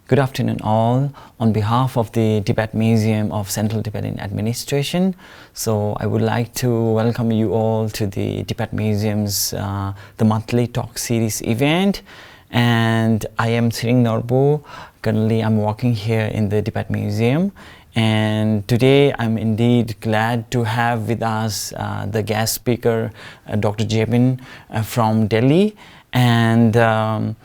Good afternoon all. On behalf of the Tibet Museum of Central Tibetan Administration, so I would like to welcome you all to the Tibet Museum's the monthly talk series event. And I am Siring Norbu. Currently I'm working here in the Tibet Museum. And today I'm indeed glad to have with us the guest speaker, Dr. Jebin from Delhi. And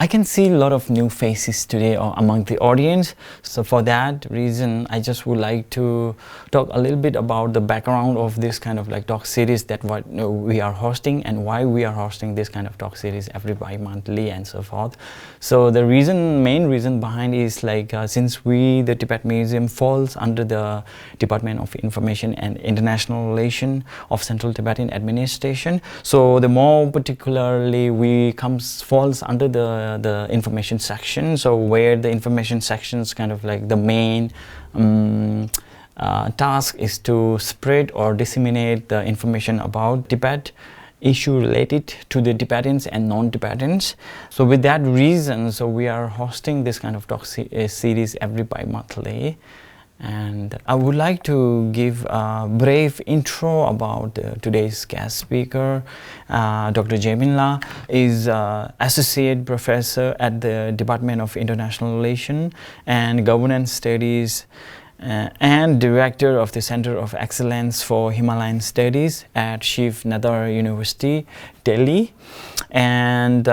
I can see a lot of new faces today among the audience. So for that reason, I just would like to talk a little bit about the background of this kind of like talk series that we are hosting and why we are hosting this kind of talk series every bi-monthly and so forth. So the main reason behind is like since the Tibet Museum falls under the Department of Information and International Relations of Central Tibetan Administration. So the more particularly falls under the information section, so where the information section is kind of like the main task is to spread or disseminate the information about Tibet issue related to the Tibetans and non-Tibetans. So with that reason, so we are hosting this kind of talk series every bi-monthly. And I would like to give a brief intro about today's guest speaker. Dr. Jebin La is Associate Professor at the Department of International Relations and Governance Studies and Director of the Center of Excellence for Himalayan Studies at Shiv Nadar University, Delhi. And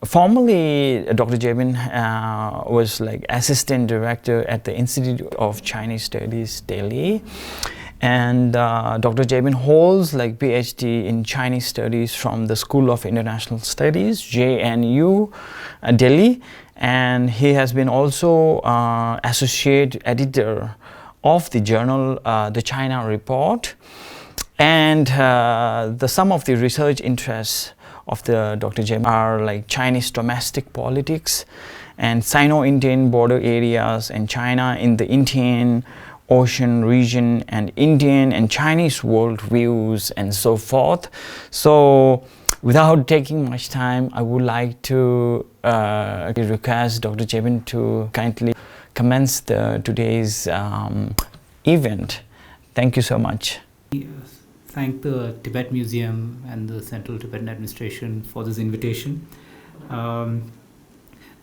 formerly, Dr. Jebin was like Assistant Director at the Institute of Chinese Studies, Delhi. And Dr. Jebin holds like PhD in Chinese Studies from the School of International Studies, JNU, Delhi. And he has been also Associate Editor of the journal, The China Report. And some of the research interests of the Dr. Jebin are like Chinese domestic politics and Sino-Indian border areas and China in the Indian Ocean region and Indian and Chinese world views and so forth. So without taking much time, I would like to request Dr. Jebin to kindly commence today's event. Thank you so much. Thank the Tibet Museum and the Central Tibetan Administration for this invitation. And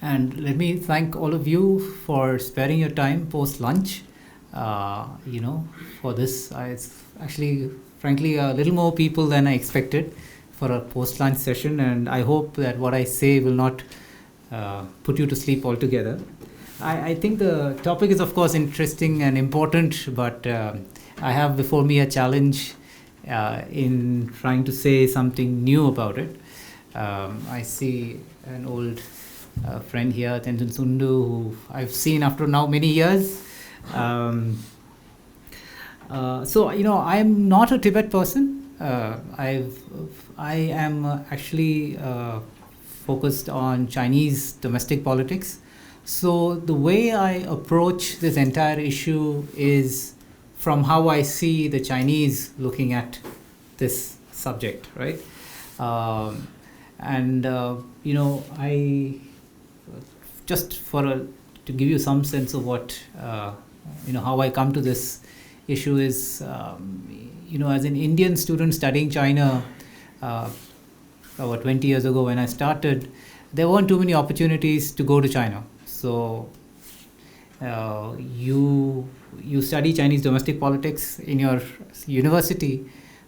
let me thank all of you for sparing your time post-lunch, for this. It's actually, frankly, a little more people than I expected for a post-lunch session, and I hope that what I say will not put you to sleep altogether. I think the topic is, of course, interesting and important, but I have before me a challenge in trying to say something new about it. I see an old friend here, Tenzin Sundu, who I've seen after now many years. So, I'm not a Tibet person. I am actually focused on Chinese domestic politics. So the way I approach this entire issue is from how I see the Chinese looking at this subject, right? I just to give you some sense of what how I come to this issue is, as an Indian student studying China about 20 years ago when I started, there weren't too many opportunities to go to China. So you study Chinese domestic politics in your university,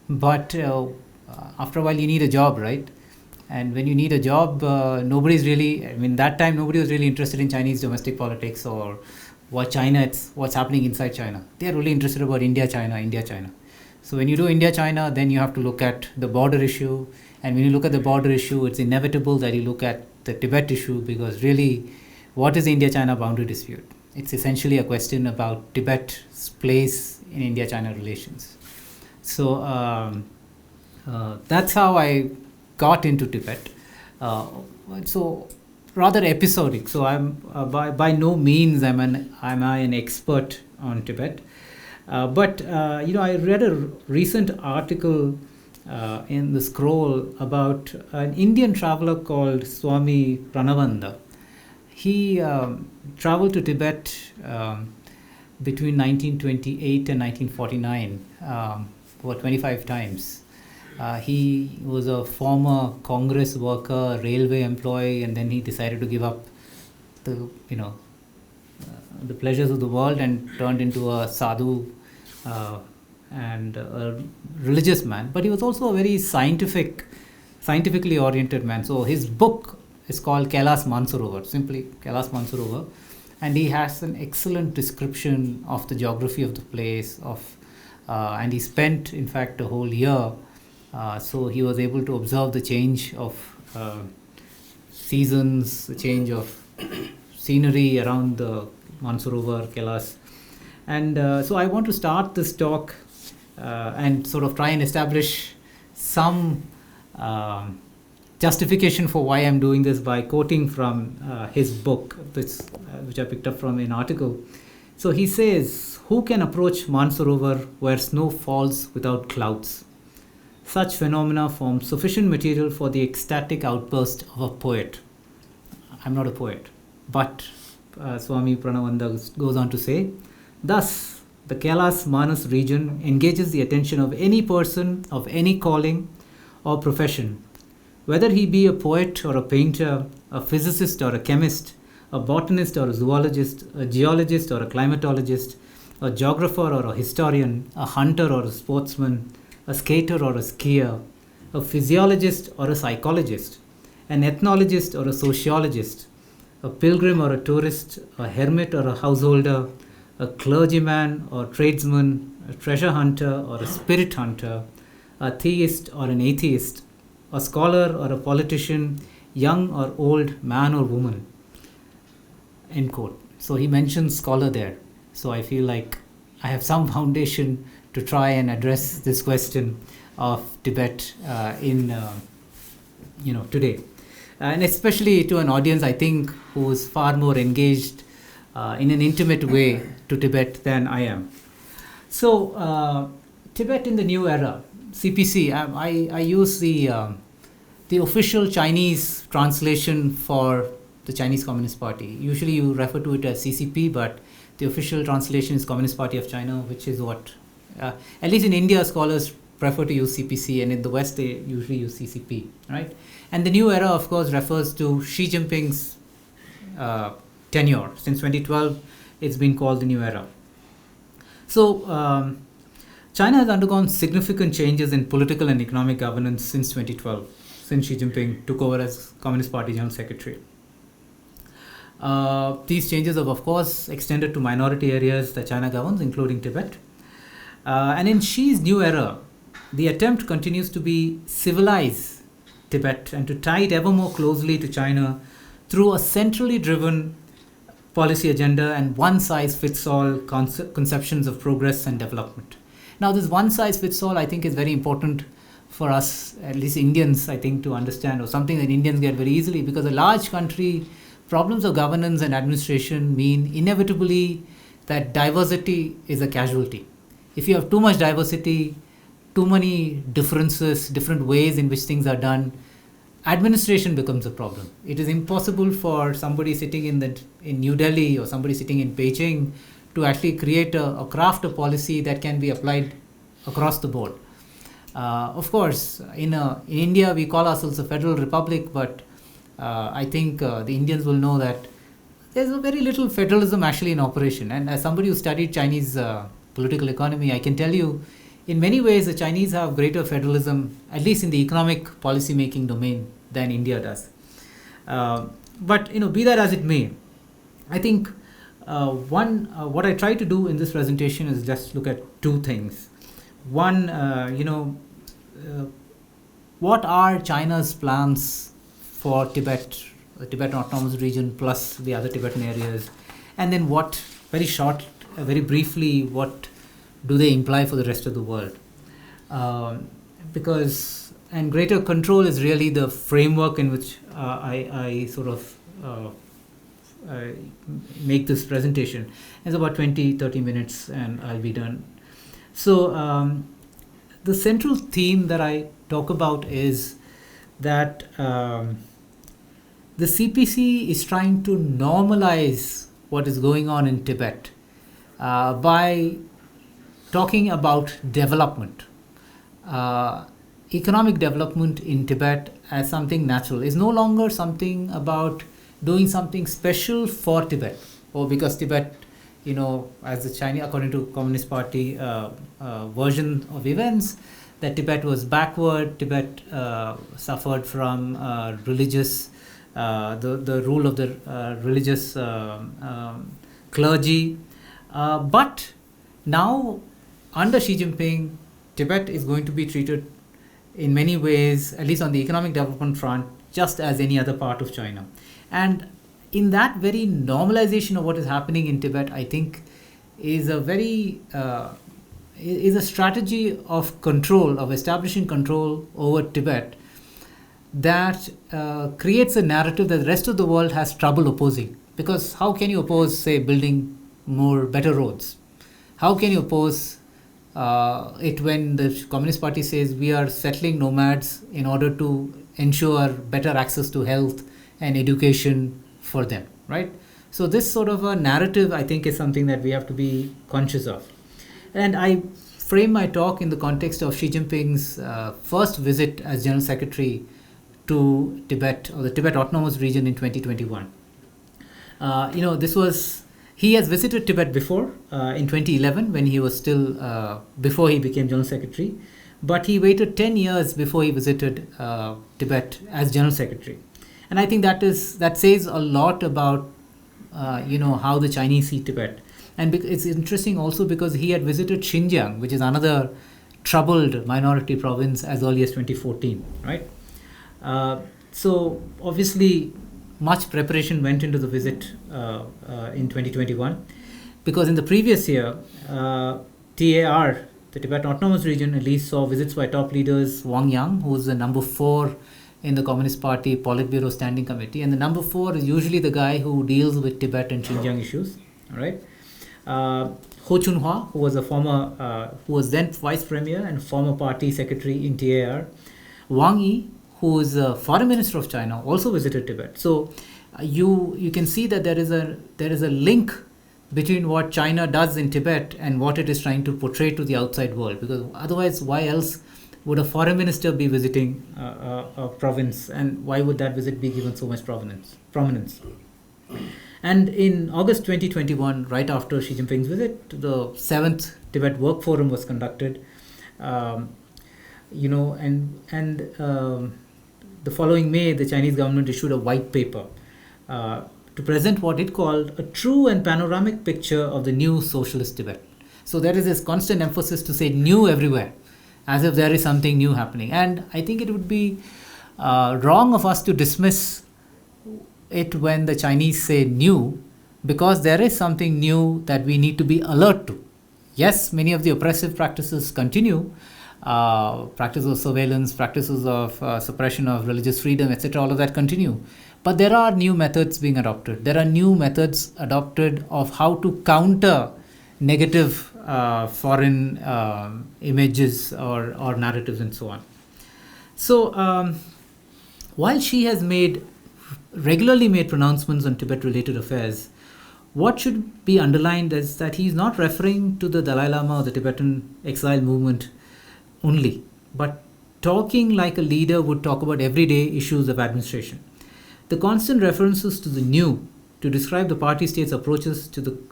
but after a while you need a job, right? And when you need a job, that time nobody was really interested in Chinese domestic politics or what's happening inside China. They're really interested about India, China. So when you do India, China, then you have to look at the border issue. And when you look at the border issue, it's inevitable that you look at the Tibet issue, because really, what is the India-China boundary dispute? It's essentially a question about Tibet's place in India-China relations. So that's how I got into Tibet. So rather episodic. So I'm by no means am I an expert on Tibet. But I read a recent article in the Scroll about an Indian traveler called Swami Pranavanda. he traveled to Tibet between 1928 and 1949 over 25 times. He was a former Congress worker, railway employee, and then he decided to give up the the pleasures of the world and turned into a sadhu and a religious man. But he was also a very scientifically oriented man. So his book is called Kailas Mansarovar, simply Kailas Mansarovar, and he has an excellent description of the geography of the place. And he spent, in fact, a whole year. So he was able to observe the change of seasons, the change of scenery around the Mansarovar, Kailas. And so I want to start this talk and sort of try and establish some justification for why I'm doing this by quoting from his book, which I picked up from an article. So he says, "Who can approach Mansarovar where snow falls without clouds? Such phenomena form sufficient material for the ecstatic outburst of a poet." I'm not a poet, but Swami Pranavanda goes on to say, "Thus, the Kailas Manas region engages the attention of any person of any calling or profession, whether he be a poet or a painter, a physicist or a chemist, a botanist or a zoologist, a geologist or a climatologist, a geographer or a historian, a hunter or a sportsman, a skater or a skier, a physiologist or a psychologist, an ethnologist or a sociologist, a pilgrim or a tourist, a hermit or a householder, a clergyman or tradesman, a treasure hunter or a spirit hunter, a theist or an atheist, a scholar or a politician, young or old, man or woman." End quote. So he mentions scholar there. So I feel like I have some foundation to try and address this question of Tibet today. And especially to an audience, I think, who is far more engaged in an intimate way to Tibet than I am. So, Tibet in the New Era, CPC. I use the official Chinese translation for the Chinese Communist Party. Usually, you refer to it as CCP, but the official translation is Communist Party of China, which is what, at least in India, scholars prefer to use CPC, and in the West, they usually use CCP, right? And the New Era, of course, refers to Xi Jinping's tenure. Since 2012, it's been called the New Era. So, China has undergone significant changes in political and economic governance since 2012, since Xi Jinping took over as Communist Party General Secretary. These changes have, of course, extended to minority areas that China governs, including Tibet. And in Xi's new era, the attempt continues to be civilize Tibet and to tie it ever more closely to China through a centrally driven policy agenda and one-size-fits-all conceptions of progress and development. Now, this one-size-fits-all, I think, is very important for us, at least Indians, I think, to understand, or something that Indians get very easily, because a large country, problems of governance and administration mean inevitably that diversity is a casualty. If you have too much diversity, too many differences, different ways in which things are done, administration becomes a problem. It is impossible for somebody sitting in New Delhi or somebody sitting in Beijing to actually create a craft of policy that can be applied across the board. Of course, in India, we call ourselves a federal republic, but I think the Indians will know that there's a very little federalism actually in operation. And as somebody who studied Chinese political economy, I can tell you, in many ways, the Chinese have greater federalism, at least in the economic policy-making domain, than India does. But be that as it may, I think what I try to do in this presentation is just look at two things. One, what are China's plans for Tibet, the Tibetan Autonomous Region, plus the other Tibetan areas, and then very briefly, what do they imply for the rest of the world? And greater control is really the framework in which I sort of make this presentation. It's about 20-30 minutes and I'll be done. So the central theme that I talk about is that the CPC is trying to normalize what is going on in Tibet by talking about development. Economic development in Tibet as something natural is no longer something about doing something special for Tibet, or because Tibet, as the Chinese, according to Communist Party version of events, that Tibet was backward. Tibet suffered from religious, the rule of the religious clergy. But now, under Xi Jinping, Tibet is going to be treated in many ways, at least on the economic development front, just as any other part of China. And in that very normalization of what is happening in Tibet, I think is a very is a strategy of control, of establishing control over Tibet, that creates a narrative that the rest of the world has trouble opposing. Because how can you oppose, say, building better roads? How can you oppose it when the Communist Party says we are settling nomads in order to ensure better access to health and education for them, right? So this sort of a narrative, I think, is something that we have to be conscious of. And I frame my talk in the context of Xi Jinping's first visit as General Secretary to Tibet, or the Tibet Autonomous Region, in 2021. He has visited Tibet before, in 2011, when he was still, before he became General Secretary. But he waited 10 years before he visited Tibet as General Secretary. And I think that says a lot about, how the Chinese see Tibet. And it's interesting also because he had visited Xinjiang, which is another troubled minority province, as early as 2014, right? So obviously, much preparation went into the visit in 2021, because in the previous year, TAR, the Tibet Autonomous Region, at least saw visits by top leaders Wang Yang, who is the number 4 in the Communist Party Politburo Standing Committee, and the number 4 is usually the guy who deals with Tibet and Xinjiang issues. All right. Ho Chunhua, who was then Vice Premier and former party secretary in TAR, Wang Yi, who is a foreign minister of China, also visited Tibet. So you can see that there is a link between what China does in Tibet and what it is trying to portray to the outside world. Because otherwise, why else would a foreign minister be visiting a province, and why would that visit be given so much prominence? And in August 2021, right after Xi Jinping's visit, the 7th Tibet Work Forum was conducted. The following May, the Chinese government issued a white paper to present what it called a true and panoramic picture of the new socialist Tibet. So there is this constant emphasis to say new everywhere, as if there is something new happening. And I think it would be wrong of us to dismiss it when the Chinese say new, because there is something new that we need to be alert to. Yes, many of the oppressive practices continue, practices of surveillance, practices of suppression of religious freedom, etc., all of that continue. But there are new methods being adopted. There are new methods adopted of how to counter negative foreign images or narratives and so on. So while she has regularly made pronouncements on Tibet-related affairs, what should be underlined is that he is not referring to the Dalai Lama or the Tibetan exile movement only, but talking like a leader would talk about everyday issues of administration. The constant references to the new to describe the party state's approaches to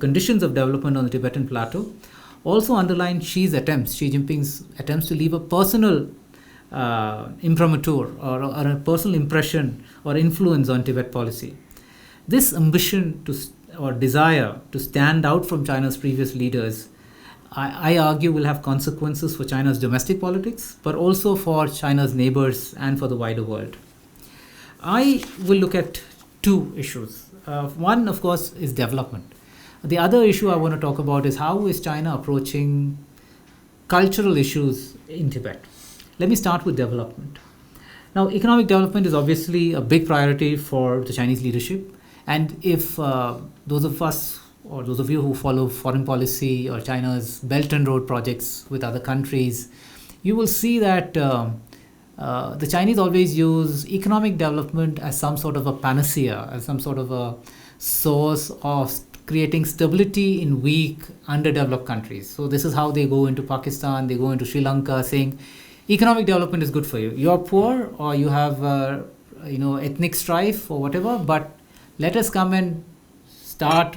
conditions of development on the Tibetan plateau also underline Xi Jinping's attempts to leave a personal imprimatur or a personal impression or influence on Tibet policy. This ambition or desire to stand out from China's previous leaders, I argue, will have consequences for China's domestic politics, but also for China's neighbors and for the wider world. I will look at two issues. One, of course, is development. The other issue I want to talk about is how is China approaching cultural issues in Tibet. Let me start with development. Now, economic development is obviously a big priority for the Chinese leadership. And if those of us or those of you who follow foreign policy or China's Belt and Road projects with other countries, you will see that the Chinese always use economic development as some sort of a panacea, as some sort of a source of creating stability in weak, underdeveloped countries. So this is how they go into Pakistan, they go into Sri Lanka, saying economic development is good for you. You're poor or you have ethnic strife or whatever, but let us come and start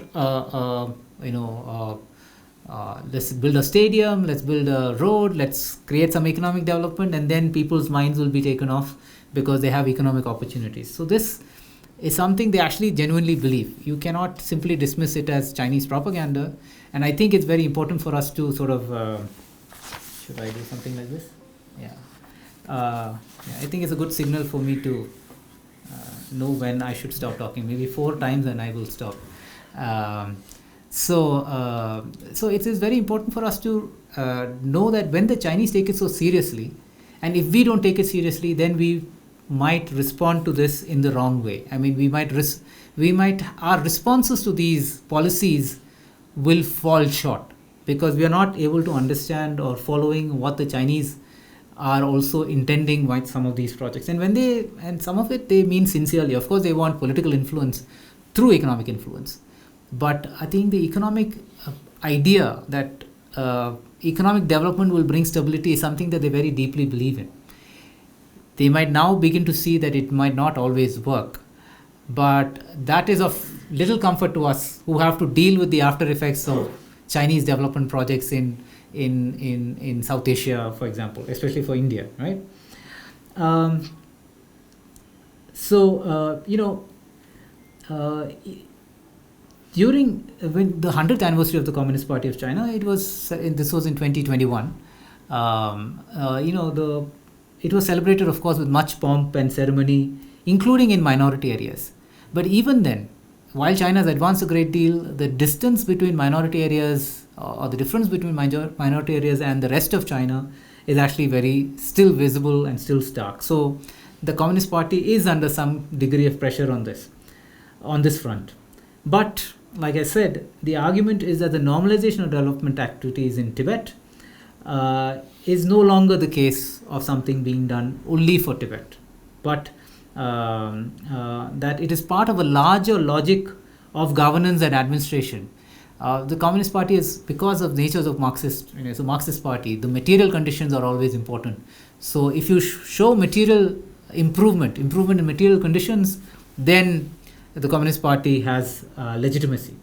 let's build a stadium, let's build a road, let's create some economic development, and then people's minds will be taken off because they have economic opportunities. So this is something they actually genuinely believe. You cannot simply dismiss it as Chinese propaganda, and I think it's very important for us to sort of should I do something like this? I think it's a good signal for me to know when I should stop talking. Maybe 4 times and I will stop. So it is very important for us to know that when the Chinese take it so seriously, and if we don't take it seriously, then we might respond to this in the wrong way. I mean, our responses to these policies will fall short because we are not able to understand or following what the Chinese are also intending with some of these projects. And some of it they mean sincerely. Of course, they want political influence through economic influence. But I think the economic idea that economic development will bring stability is something that they very deeply believe in. They might now begin to see that it might not always work, but that is of little comfort to us who have to deal with the after effects of Chinese development projects in South Asia, for example, especially for India, right? During when the 100th anniversary of the Communist Party of China, this was in 2021. It was celebrated, of course, with much pomp and ceremony, including in minority areas. But even then, while China has advanced a great deal, the distance between minority areas or the difference between minority areas and the rest of China is actually still visible and still stark. So the Communist Party is under some degree of pressure on this front. But like I said, the argument is that the normalization of development activities in Tibet is no longer the case of something being done only for Tibet, but that it is part of a larger logic of governance and administration. The Communist Party is, because of the nature of Marxist, it's a Marxist party, the material conditions are always important. So if you show material improvement in material conditions, then the Communist Party has legitimacy.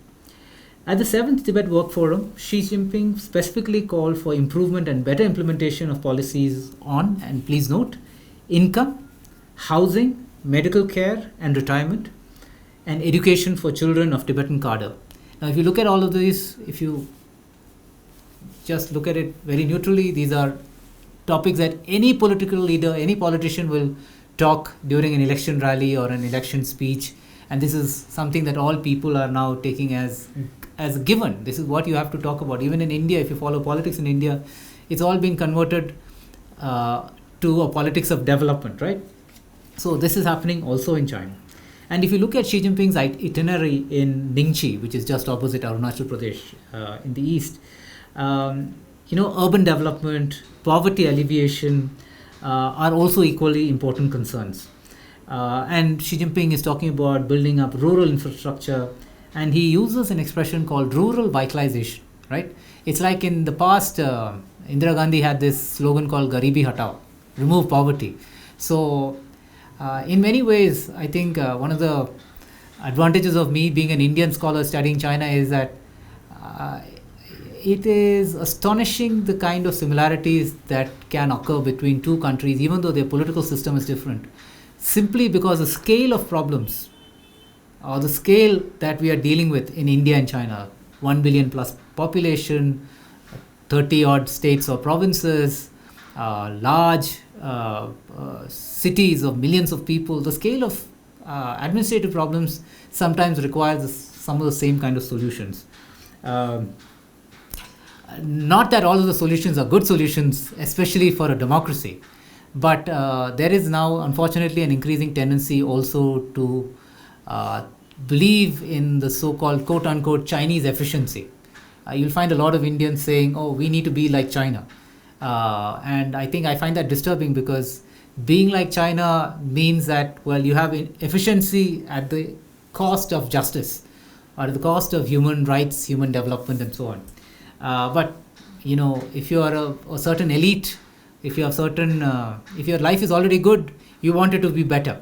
At the 7th Tibet Work Forum, Xi Jinping specifically called for improvement and better implementation of policies on, and please note, income, housing, medical care and retirement, and education for children of Tibetan cadre. Now, if you look at all of these, if you just look at it very neutrally, these are topics that any political leader, any politician will talk during an election rally or an election speech. And this is something that all people are now taking as a given. This is what you have to talk about. Even in India, if you follow politics in India, it's all been converted to a politics of development, right? So this is happening also in China. And if you look at Xi Jinping's itinerary in Ningxi, which is just opposite Arunachal Pradesh in the east, urban development, poverty alleviation are also equally important concerns. And Xi Jinping is talking about building up rural infrastructure, and he uses an expression called rural vitalization, right? It's like in the past, Indira Gandhi had this slogan called Garibi Hatao, remove poverty. So in many ways, I think one of the advantages of me being an Indian scholar studying China is that it is astonishing the kind of similarities that can occur between two countries, even though their political system is different. Simply because the scale of problems or the scale that we are dealing with in India and China, 1 billion plus population, 30 odd states or provinces, large cities of millions of people, the scale of administrative problems sometimes requires some of the same kind of solutions. Not that all of the solutions are good solutions, especially for a democracy. But there is now, unfortunately, an increasing tendency also to believe in the so-called quote-unquote Chinese efficiency. You'll find a lot of Indians saying, oh, we need to be like China. And I think I find that disturbing because being like China means that, well, you have efficiency at the cost of justice or at the cost of human rights, human development, and so on. But if you are a certain elite, if you have certain, if your life is already good, you want it to be better,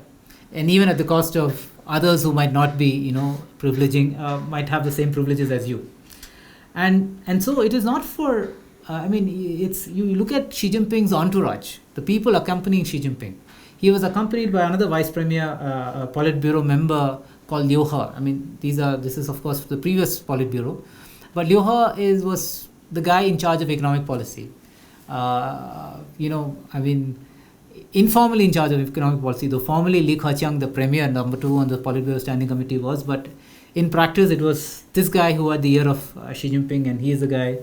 and even at the cost of others who might not be, privileging, might have the same privileges as you. And so it is not for. It's, you look at Xi Jinping's entourage, the people accompanying Xi Jinping. He was accompanied by another vice premier, a Politburo member called Liu He. This is of course the previous Politburo, but Liu He was the guy in charge of economic policy. Informally in charge of economic policy, though formally Li Keqiang, the premier, number 2 on the Politburo Standing Committee, was, but in practice it was this guy who had the ear of Xi Jinping, and he is the guy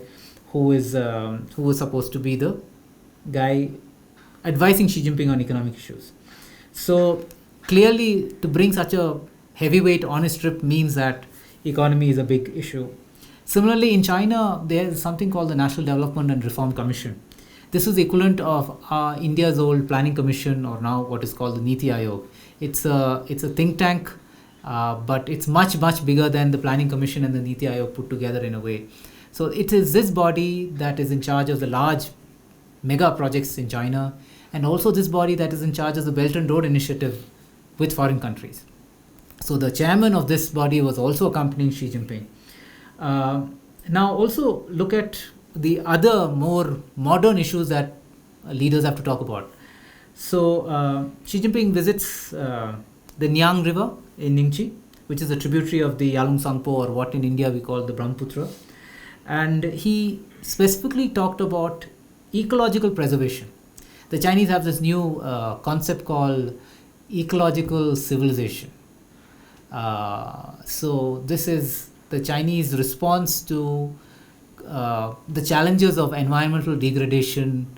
who was supposed to be the guy advising Xi Jinping on economic issues. So clearly, to bring such a heavyweight on his trip means that economy is a big issue. Similarly, in China, there is something called the National Development and Reform Commission. This is the equivalent of India's old Planning Commission, or now what is called the Niti Aayog. It's a think tank, but it's much bigger than the Planning Commission and the Niti Aayog put together in a way. So it is this body that is in charge of the large mega projects in China, and also this body that is in charge of the Belt and Road Initiative with foreign countries. So the chairman of this body was also accompanying Xi Jinping. Now also look at the other more modern issues that leaders have to talk about. So Xi Jinping visits the Nyang River in Ningchi, which is a tributary of the Yalung Sangpo, or what in India we call the Brahmaputra. And he specifically talked about ecological preservation. The Chinese have this new concept called ecological civilization. So this is the Chinese response to the challenges of environmental degradation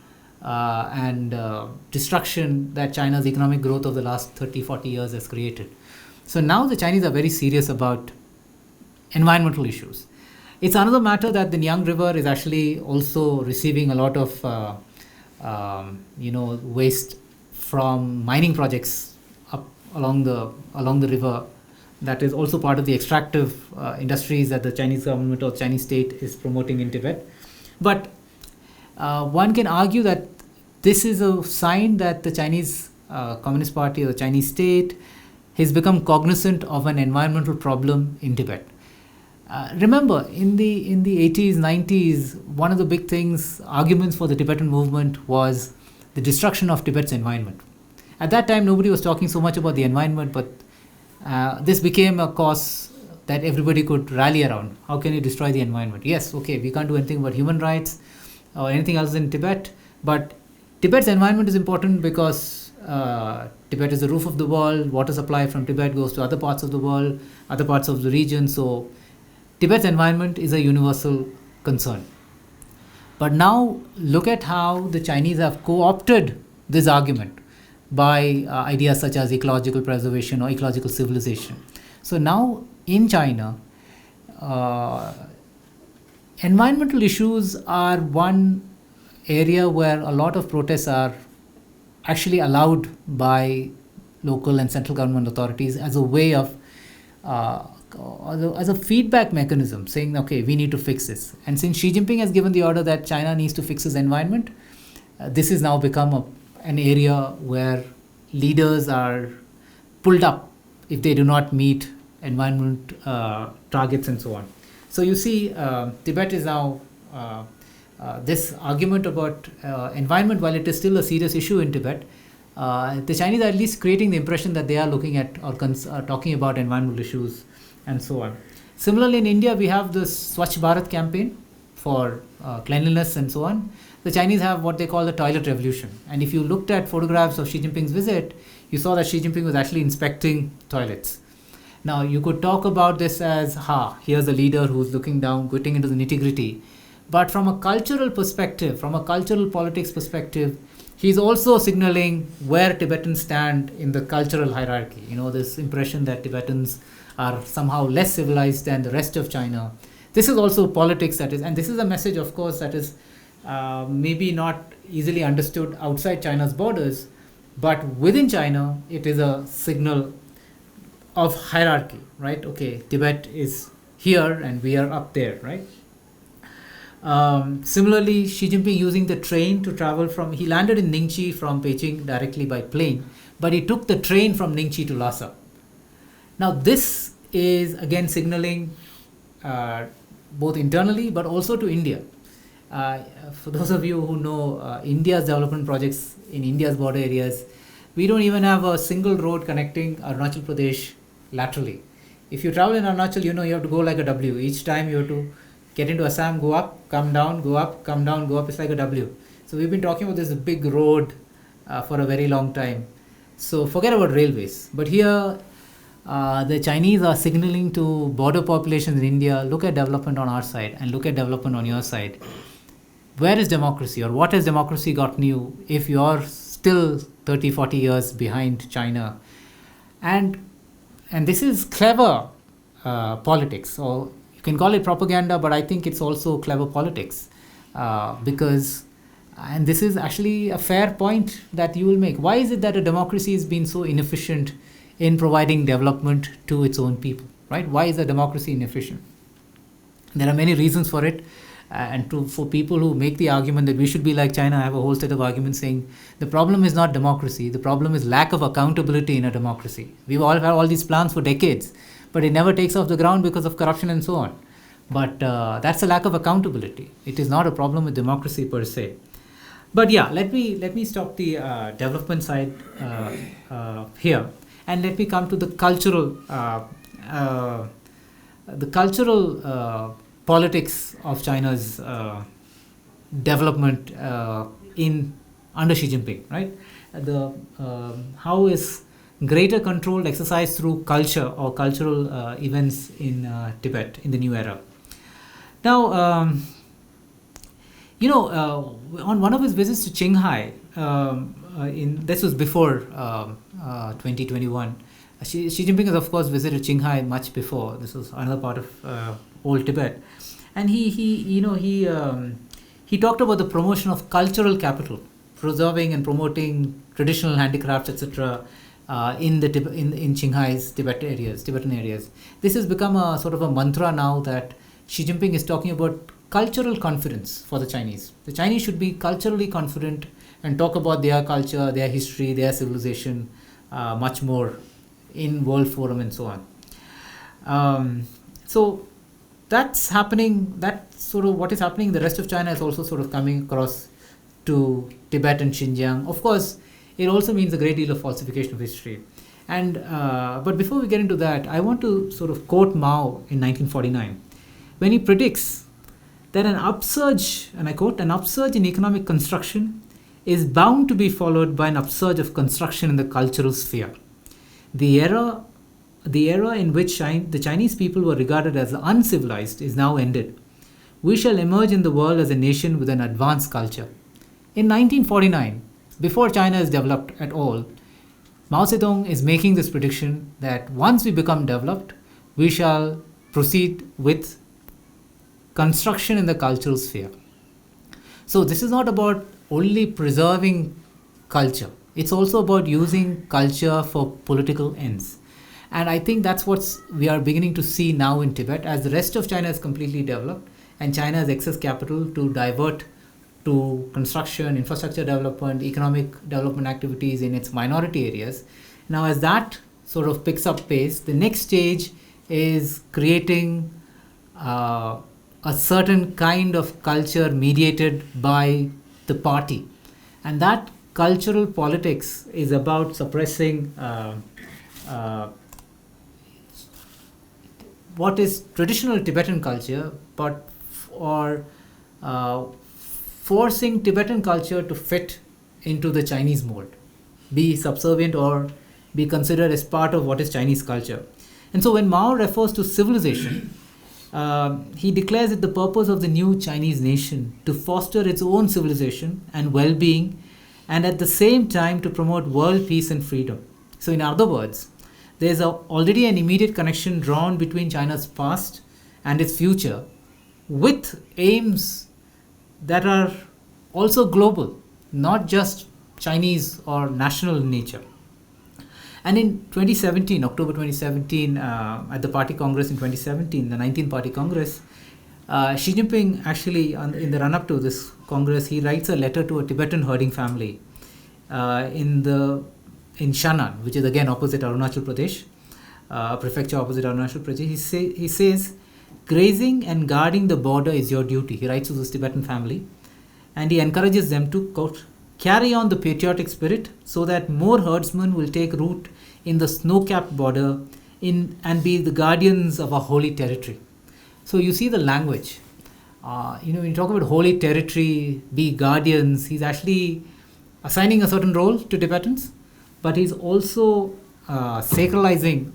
and destruction that China's economic growth of the last 30-40 years has created. So now the Chinese are very serious about environmental issues. It's another matter that the Nyang River is actually also receiving a lot of waste from mining projects up along the river. That is also part of the extractive industries that the Chinese government or Chinese state is promoting in Tibet. But one can argue that this is a sign that the Chinese Communist Party or the Chinese state has become cognizant of an environmental problem in Tibet. Remember, in the 80s, 90s, one of the big arguments for the Tibetan movement was the destruction of Tibet's environment. At that time, nobody was talking so much about the environment, but this became a cause that everybody could rally around. How can you destroy the environment? Yes, okay, we can't do anything about human rights or anything else in Tibet, but Tibet's environment is important because Tibet is the roof of the world. Water supply from Tibet goes to other parts of the world, other parts of the region. So Tibet's environment is a universal concern. But now look at how the Chinese have co-opted this argument by ideas such as ecological preservation or ecological civilization. So now in China, environmental issues are one area where a lot of protests are actually allowed by local and central government authorities as a way of as a feedback mechanism, saying, okay, we need to fix this. And since Xi Jinping has given the order that China needs to fix its environment, this has now become an area where leaders are pulled up if they do not meet environment targets and so on. So you see, Tibet is now, this argument about environment, while it is still a serious issue in Tibet, the Chinese are at least creating the impression that they are looking at or talking about environmental issues and so on. Similarly, in India, we have this Swachh Bharat campaign for cleanliness and so on. The Chinese have what they call the toilet revolution. And if you looked at photographs of Xi Jinping's visit, you saw that Xi Jinping was actually inspecting toilets. Now, you could talk about this as, here's a leader who's looking down, getting into the nitty-gritty. But from a cultural perspective, from a cultural politics perspective, he's also signaling where Tibetans stand in the cultural hierarchy. This impression that Tibetans are somehow less civilized than the rest of China. This is also politics and this is a message, of course, that is maybe not easily understood outside China's borders, But within China, it is a signal of hierarchy, right? Okay, Tibet is here and we are up there, right? Similarly, Xi Jinping using the train to travel he landed in Ningxi from Beijing directly by plane, but he took the train from Ningxi to Lhasa. Now, this is again signaling both internally but also to India. For those of you who know India's development projects in India's border areas, we don't even have a single road connecting Arunachal Pradesh laterally. If you travel in Arunachal, you have to go like a W. Each time you have to get into Assam, go up, come down, go up, come down, go up. It's like a W. So we've been talking about this big road for a very long time. So forget about railways. But here, the Chinese are signaling to border populations in India, look at development on our side and look at development on your side. Where is democracy, or what has democracy gotten you if you're still 30, 40 years behind China? And this is clever politics, or you can call it propaganda, but I think it's also clever politics because, and this is actually a fair point that you will make. Why is it that a democracy has been so inefficient in providing development to its own people, right? Why is a democracy inefficient? There are many reasons for it. For people who make the argument that we should be like China, I have a whole set of arguments saying the problem is not democracy, the problem is lack of accountability in a democracy. We've all had all these plans for decades, but it never takes off the ground because of corruption and so on. But that's a lack of accountability. It is not a problem with democracy per se. But yeah, let me stop the development side here, and let me come to the cultural politics of China's development under Xi Jinping, right? How is greater control exercised through culture or cultural events in Tibet in the new era? Now, on one of his visits to Qinghai, this was before 2021. Xi Jinping has, of course, visited Qinghai much before. This was another part of old Tibet, and he talked about the promotion of cultural capital, preserving and promoting traditional handicrafts, etc. In Qinghai's Tibetan areas. This has become a sort of a mantra now that Xi Jinping is talking about cultural confidence for the Chinese. The Chinese should be culturally confident and talk about their culture, their history, their civilization much more in World Forum and so on. So that's happening. That's sort of what is happening in the rest of China is also sort of coming across to Tibet and Xinjiang. Of course, it also means a great deal of falsification of history. And but before we get into that, I want to sort of quote Mao in 1949 when he predicts that an upsurge, and I quote, an upsurge in economic construction is bound to be followed by an upsurge of construction in the cultural sphere. The era in which the Chinese people were regarded as uncivilized is now ended. We shall emerge in the world as a nation with an advanced culture. In 1949, before China is developed at all, Mao Zedong is making this prediction that once we become developed, we shall proceed with construction in the cultural sphere. So this is not about only preserving culture. It's also about using culture for political ends. And I think that's what we are beginning to see now in Tibet, as the rest of China is completely developed and China has excess capital to divert to construction, infrastructure development, economic development activities in its minority areas. Now, as that sort of picks up pace, the next stage is creating a certain kind of culture mediated by the party. And that cultural politics is about suppressing what is traditional Tibetan culture, but forcing Tibetan culture to fit into the Chinese mold, be subservient or be considered as part of what is Chinese culture. And so when Mao refers to civilization, he declares it the purpose of the new Chinese nation to foster its own civilization and well-being, and at the same time to promote world peace and freedom. So in other words, there is already an immediate connection drawn between China's past and its future with aims that are also global, not just Chinese or national in nature. And in 2017, October 2017, at the party congress in 2017, the 19th party congress, Xi Jinping actually, in the run-up to this congress, he writes a letter to a Tibetan herding family in Shannan, which is again opposite Arunachal Pradesh, prefecture opposite Arunachal Pradesh. He says, grazing and guarding the border is your duty. He writes to this Tibetan family, and he encourages them to, quote, carry on the patriotic spirit so that more herdsmen will take root in the snow-capped border and be the guardians of our holy territory. So you see the language. When you talk about holy territory, be guardians, he's actually assigning a certain role to Tibetans, but he's also sacralizing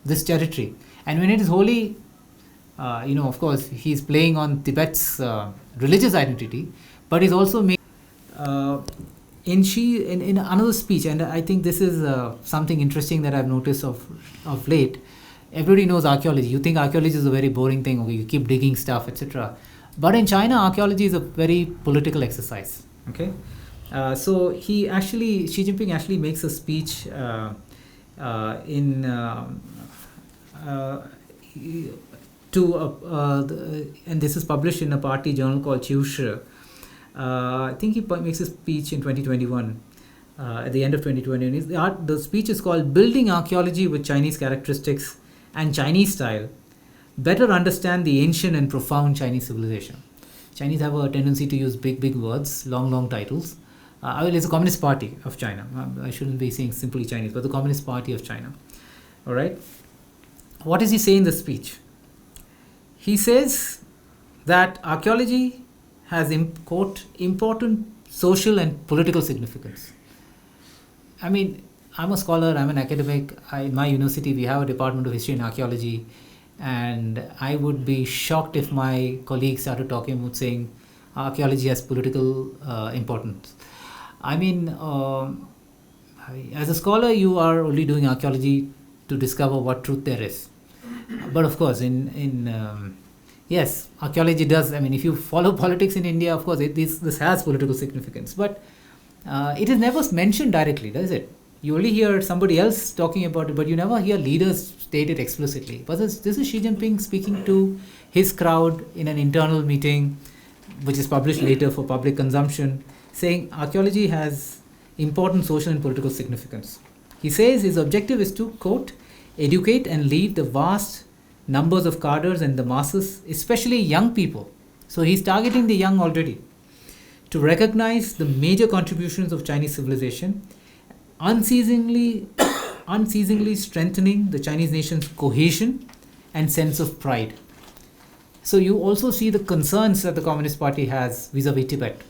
this territory. And when it is holy, of course, he's playing on Tibet's religious identity, but he's also making in another speech, and I think this is something interesting that I've noticed of late. Everybody knows archaeology. You think archaeology is a very boring thing, okay, you keep digging stuff, etc. But in China, archaeology is a very political exercise. Okay, so Xi Jinping actually makes a speech and this is published in a party journal called Chiushi. I think he makes a speech in 2021, at the end of 2021. The speech is called Building Archaeology with Chinese Characteristics and Chinese Style. Better understand the ancient and profound Chinese civilization. Chinese have a tendency to use big words, long titles. It's a Communist Party of China. I shouldn't be saying simply Chinese, but the Communist Party of China. All right. What does he say in the speech? He says that archaeology has, quote, important social and political significance. I mean, I'm a scholar, I'm an academic. In my university, we have a department of history and archaeology, and I would be shocked if my colleagues started talking about saying archaeology has political importance. I mean, as a scholar, you are only doing archaeology to discover what truth there is. But of course, yes, archaeology does. I mean, if you follow politics in India, of course, this has political significance. But it is never mentioned directly, does it? You only hear somebody else talking about it, but you never hear leaders state it explicitly. But this is Xi Jinping speaking to his crowd in an internal meeting, which is published later for public consumption, saying archaeology has important social and political significance. He says his objective is to, quote, educate and lead the vast numbers of cadres and the masses, especially young people. So he's targeting the young already, to recognize the major contributions of Chinese civilization, unceasingly strengthening the Chinese nation's cohesion and sense of pride. So you also see the concerns that the Communist Party has vis-a-vis Tibet,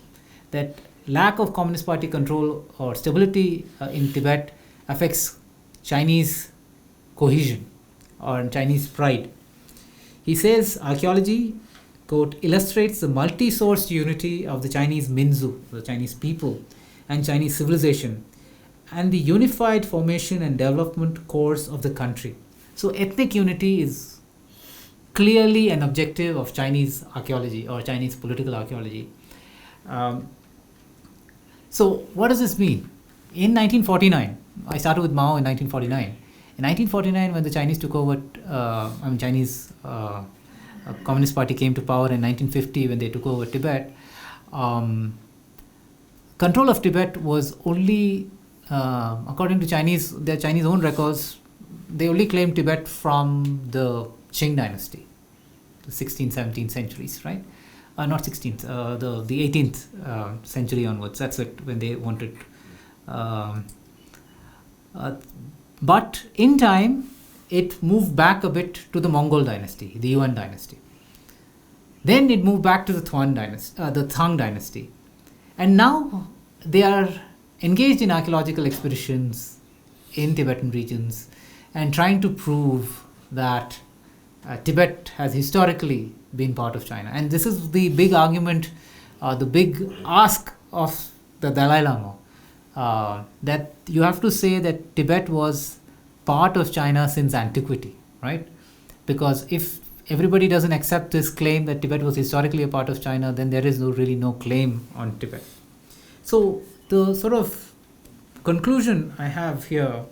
that lack of Communist Party control or stability in Tibet affects Chinese cohesion or Chinese pride. He says archaeology, quote, illustrates the multi-sourced unity of the Chinese Minzu, the Chinese people, and Chinese civilization, and the unified formation and development course of the country. So ethnic unity is clearly an objective of Chinese archaeology or Chinese political archaeology. So what does this mean? In 1949, I started with Mao in 1949. In 1949, when the Chinese took over, Chinese Communist Party came to power in 1950 when they took over Tibet, control of Tibet was only, according to their Chinese own records, they only claimed Tibet from the Qing dynasty, the 16th, 17th centuries, right? Not 16th, the 18th century onwards. That's it, when they wanted. But in time, it moved back a bit to the Mongol dynasty, the Yuan dynasty. Then it moved back to the Tang dynasty. And now they are engaged in archaeological expeditions in Tibetan regions and trying to prove that Tibet has historically been part of China. And this is the big argument, the big ask of the Dalai Lama, that you have to say that Tibet was part of China since antiquity, right? Because if everybody doesn't accept this claim that Tibet was historically a part of China, then there is really no claim on Tibet. So the sort of conclusion I have here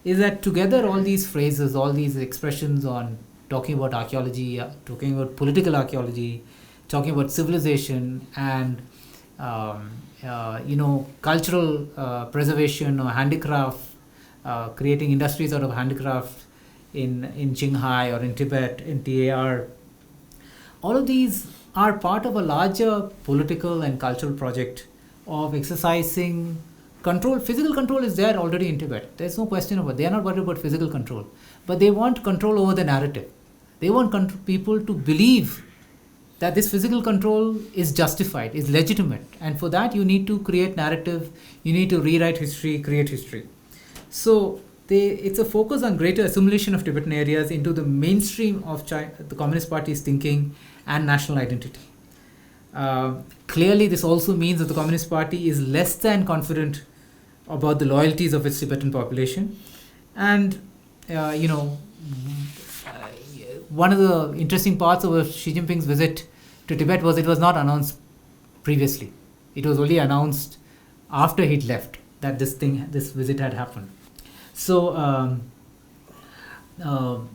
is that together all these phrases, all these expressions on talking about archaeology, talking about political archaeology, talking about civilization and cultural preservation or handicraft, creating industries out of handicraft in Qinghai or in Tibet, in TAR. All of these are part of a larger political and cultural project of exercising control. Physical control is there already in Tibet. There's no question about it. They are not worried about physical control. But they want control over the narrative. They want people to believe that this physical control is justified, is legitimate. And for that, you need to create narrative. You need to rewrite history, create history. So it's a focus on greater assimilation of Tibetan areas into the mainstream of the Communist Party's thinking and national identity. Clearly, this also means that the Communist Party is less than confident about the loyalties of its Tibetan population. And, one of the interesting parts of Xi Jinping's visit to Tibet was it was not announced previously. It was only announced after he'd left that this visit had happened. So, so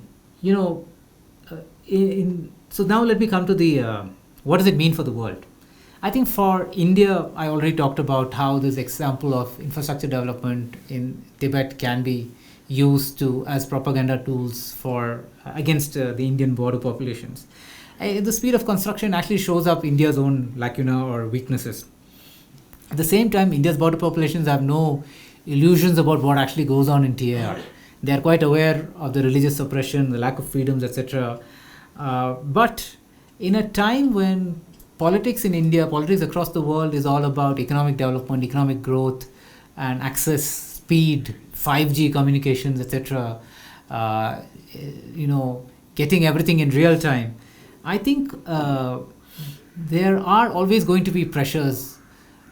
now let me come to the what does it mean for the world? I think for India, I already talked about how this example of infrastructure development in Tibet can be used as propaganda tools against the Indian border populations. The speed of construction actually shows up India's own lacuna or weaknesses. At the same time, India's border populations have no illusions about what actually goes on in TAR. They are quite aware of the religious suppression, the lack of freedoms, etc. But in a time when politics in India, politics across the world is all about economic development, economic growth, and access, speed, 5G communications, etc., getting everything in real time, I think there are always going to be pressures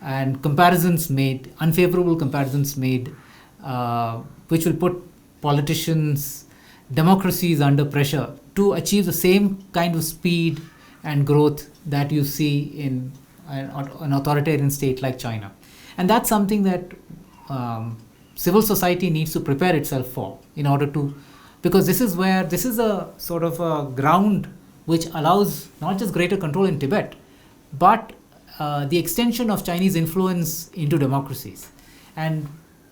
and comparisons made, unfavorable comparisons made, which will put politicians, democracies under pressure to achieve the same kind of speed and growth that you see in an authoritarian state like China. And that's something that civil society needs to prepare itself for in order to, because this is a sort of a ground which allows not just greater control in Tibet, but the extension of Chinese influence into democracies. And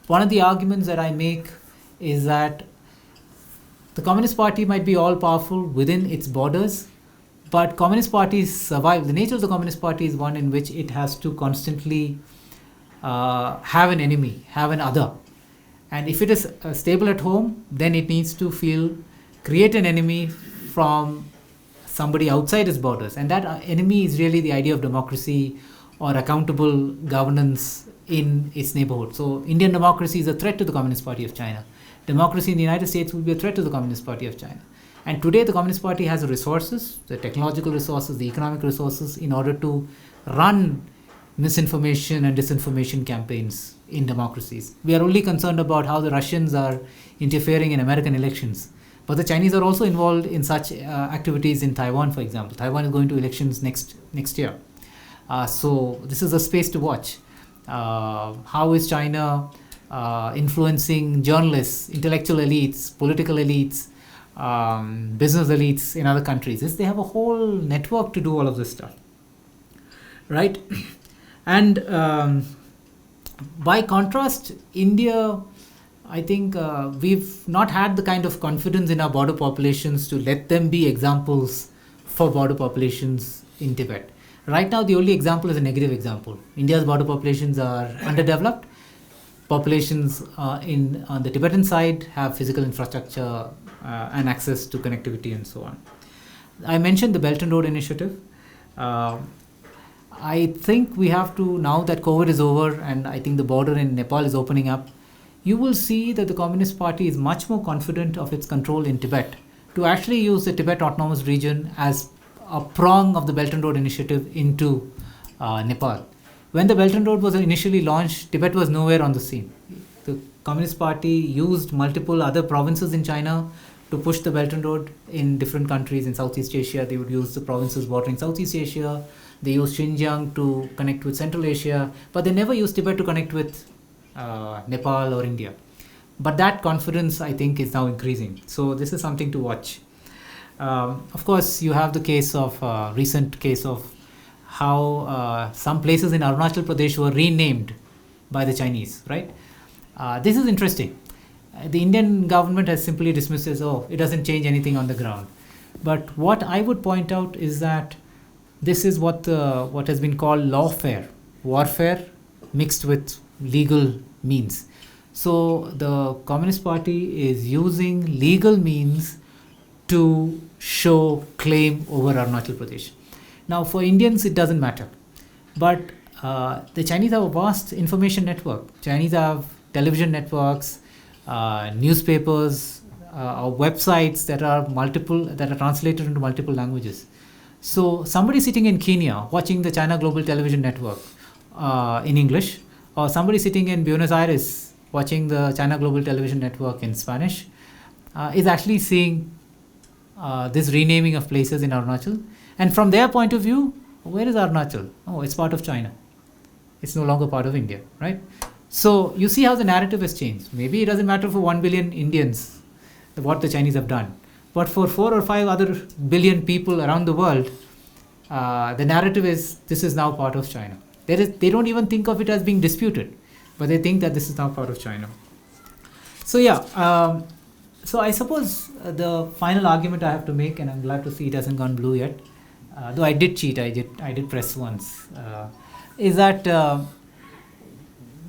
one of the arguments that I make is that the Communist Party might be all powerful within its borders, but Communist parties survive. The nature of the Communist Party is one in which it has to constantly have an enemy, have an other. And if it is stable at home, then it needs to create an enemy from somebody outside its borders. And that enemy is really the idea of democracy or accountable governance in its neighborhood. So Indian democracy is a threat to the Communist Party of China. Democracy in the United States would be a threat to the Communist Party of China. And today the Communist Party has the resources, the technological resources, the economic resources in order to run misinformation and disinformation campaigns in democracies. We are only concerned about how the Russians are interfering in American elections. But the Chinese are also involved in such activities in Taiwan, for example. Taiwan is going to elections next year. So this is a space to watch. How is China influencing journalists, intellectual elites, political elites, business elites in other countries? They have a whole network to do all of this stuff, right? And by contrast, India, I think we've not had the kind of confidence in our border populations to let them be examples for border populations in Tibet. Right now, the only example is a negative example. India's border populations are underdeveloped. Populations on the Tibetan side have physical infrastructure and access to connectivity and so on. I mentioned the Belt and Road Initiative. I think we have to, now that COVID is over and I think the border in Nepal is opening up, you will see that the Communist Party is much more confident of its control in Tibet to actually use the Tibet Autonomous Region as a prong of the Belt and Road Initiative into Nepal. When the Belt and Road was initially launched, Tibet was nowhere on the scene. The Communist Party used multiple other provinces in China to push the Belt and Road in different countries in Southeast Asia. They would use the provinces bordering Southeast Asia. They used Xinjiang to connect with Central Asia, but they never used Tibet to connect with Nepal or India. But that confidence, I think, is now increasing. So this is something to watch. Of course, you have the case of recent case of how some places in Arunachal Pradesh were renamed by the Chinese, right? This is interesting. The Indian government has simply dismissed as, oh, it doesn't change anything on the ground. But what I would point out is that this is what has been called lawfare, warfare mixed with legal means. So the Communist Party is using legal means to show claim over Arunachal Pradesh. Now, for Indians, it doesn't matter. But the Chinese have a vast information network. Chinese have television networks, newspapers, websites that are translated into multiple languages. So somebody sitting in Kenya watching the China Global Television Network in English, or somebody sitting in Buenos Aires watching the China Global Television Network in Spanish, is actually seeing this renaming of places in Arunachal. And from their point of view, where is Arunachal? Oh, it's part of China. It's no longer part of India, right? So you see how the narrative has changed. Maybe it doesn't matter for 1 billion Indians what the Chinese have done. But for 4 or 5 other billion people around the world, the narrative is this is now part of China. They don't even think of it as being disputed, but they think that this is now part of China. So yeah, so I suppose the final argument I have to make, and I'm glad to see it hasn't gone blue yet, though I did cheat, I did press once, is that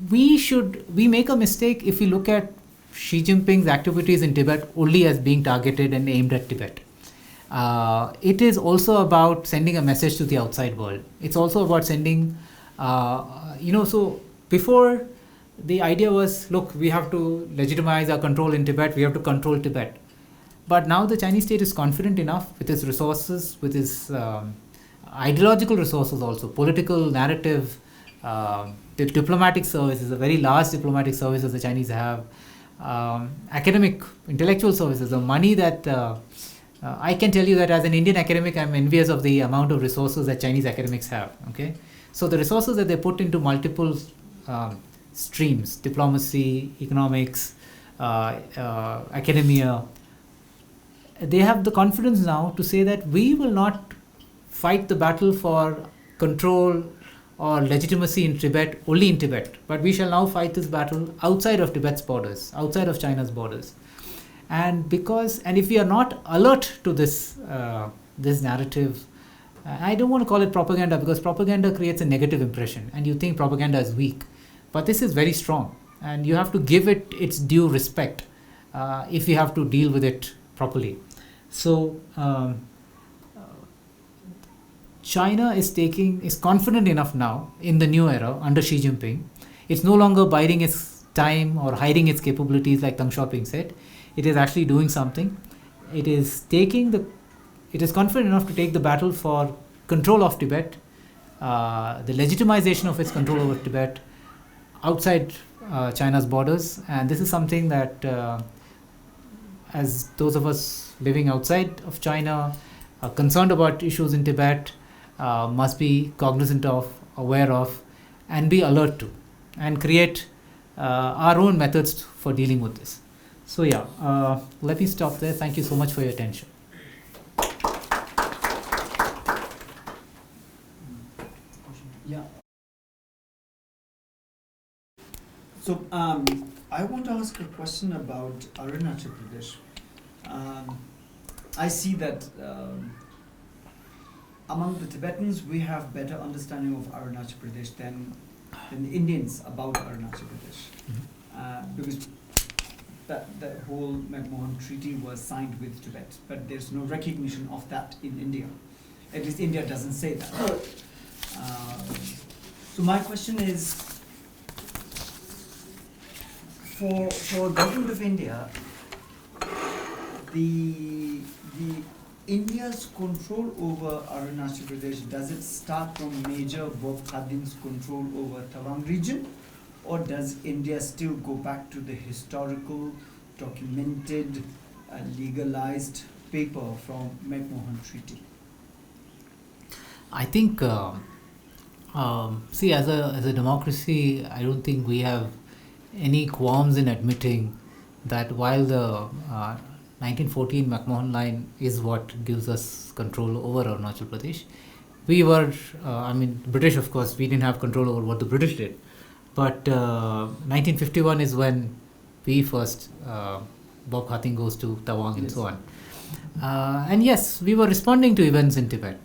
we make a mistake if we look at Xi Jinping's activities in Tibet only as being targeted and aimed at Tibet. It is also about sending a message to the outside world. It's also about sending, so before the idea was, look, we have to legitimize our control in Tibet, we have to control Tibet. But now the Chinese state is confident enough with its resources, with its ideological resources also, political narrative, the diplomatic services, a very large diplomatic services the Chinese have, academic, intellectual services, the money that I can tell you that as an Indian academic, I'm envious of the amount of resources that Chinese academics have. Okay, so the resources that they put into multiple streams, diplomacy, economics, academia, they have the confidence now to say that we will not fight the battle for control or legitimacy in Tibet, only in Tibet, but we shall now fight this battle outside of Tibet's borders, outside of China's borders. And if we are not alert to this narrative, I don't want to call it propaganda, because propaganda creates a negative impression and you think propaganda is weak, but this is very strong and you have to give it its due respect if you have to deal with it properly. So China is confident enough now in the new era under Xi Jinping. It's no longer biding its time or hiding its capabilities like Deng Xiaoping said. It is actually doing something. It is confident enough to take the battle for control of Tibet, the legitimization of its control over Tibet outside China's borders. And this is something that as those of us living outside of China are concerned about issues in Tibet, must be cognizant of, aware of, and be alert to, and create our own methods for dealing with this. So yeah, let me stop there. Thank you so much for your attention. Yeah. So I want to ask a question about Arunachal Pradesh. I see that among the Tibetans, we have better understanding of Arunachal Pradesh than the Indians about Arunachal Pradesh, because the whole McMahon Treaty was signed with Tibet, but there's no recognition of that in India. At least India doesn't say that. So my question is, for government of India, the India's control over Arunachal Pradesh, does it start from Major Bob Khadin's control over Tawang region, or does India still go back to the historical, documented a legalized paper from McMahon Treaty? I think, see, as a democracy, I don't think we have any qualms in admitting that while the 1914 McMahon Line is what gives us control over Arunachal Pradesh, we were, British, of course, we didn't have control over what the British did. But 1951 is when we first, Bob Hating goes to Tawang and so on. And yes, we were responding to events in Tibet.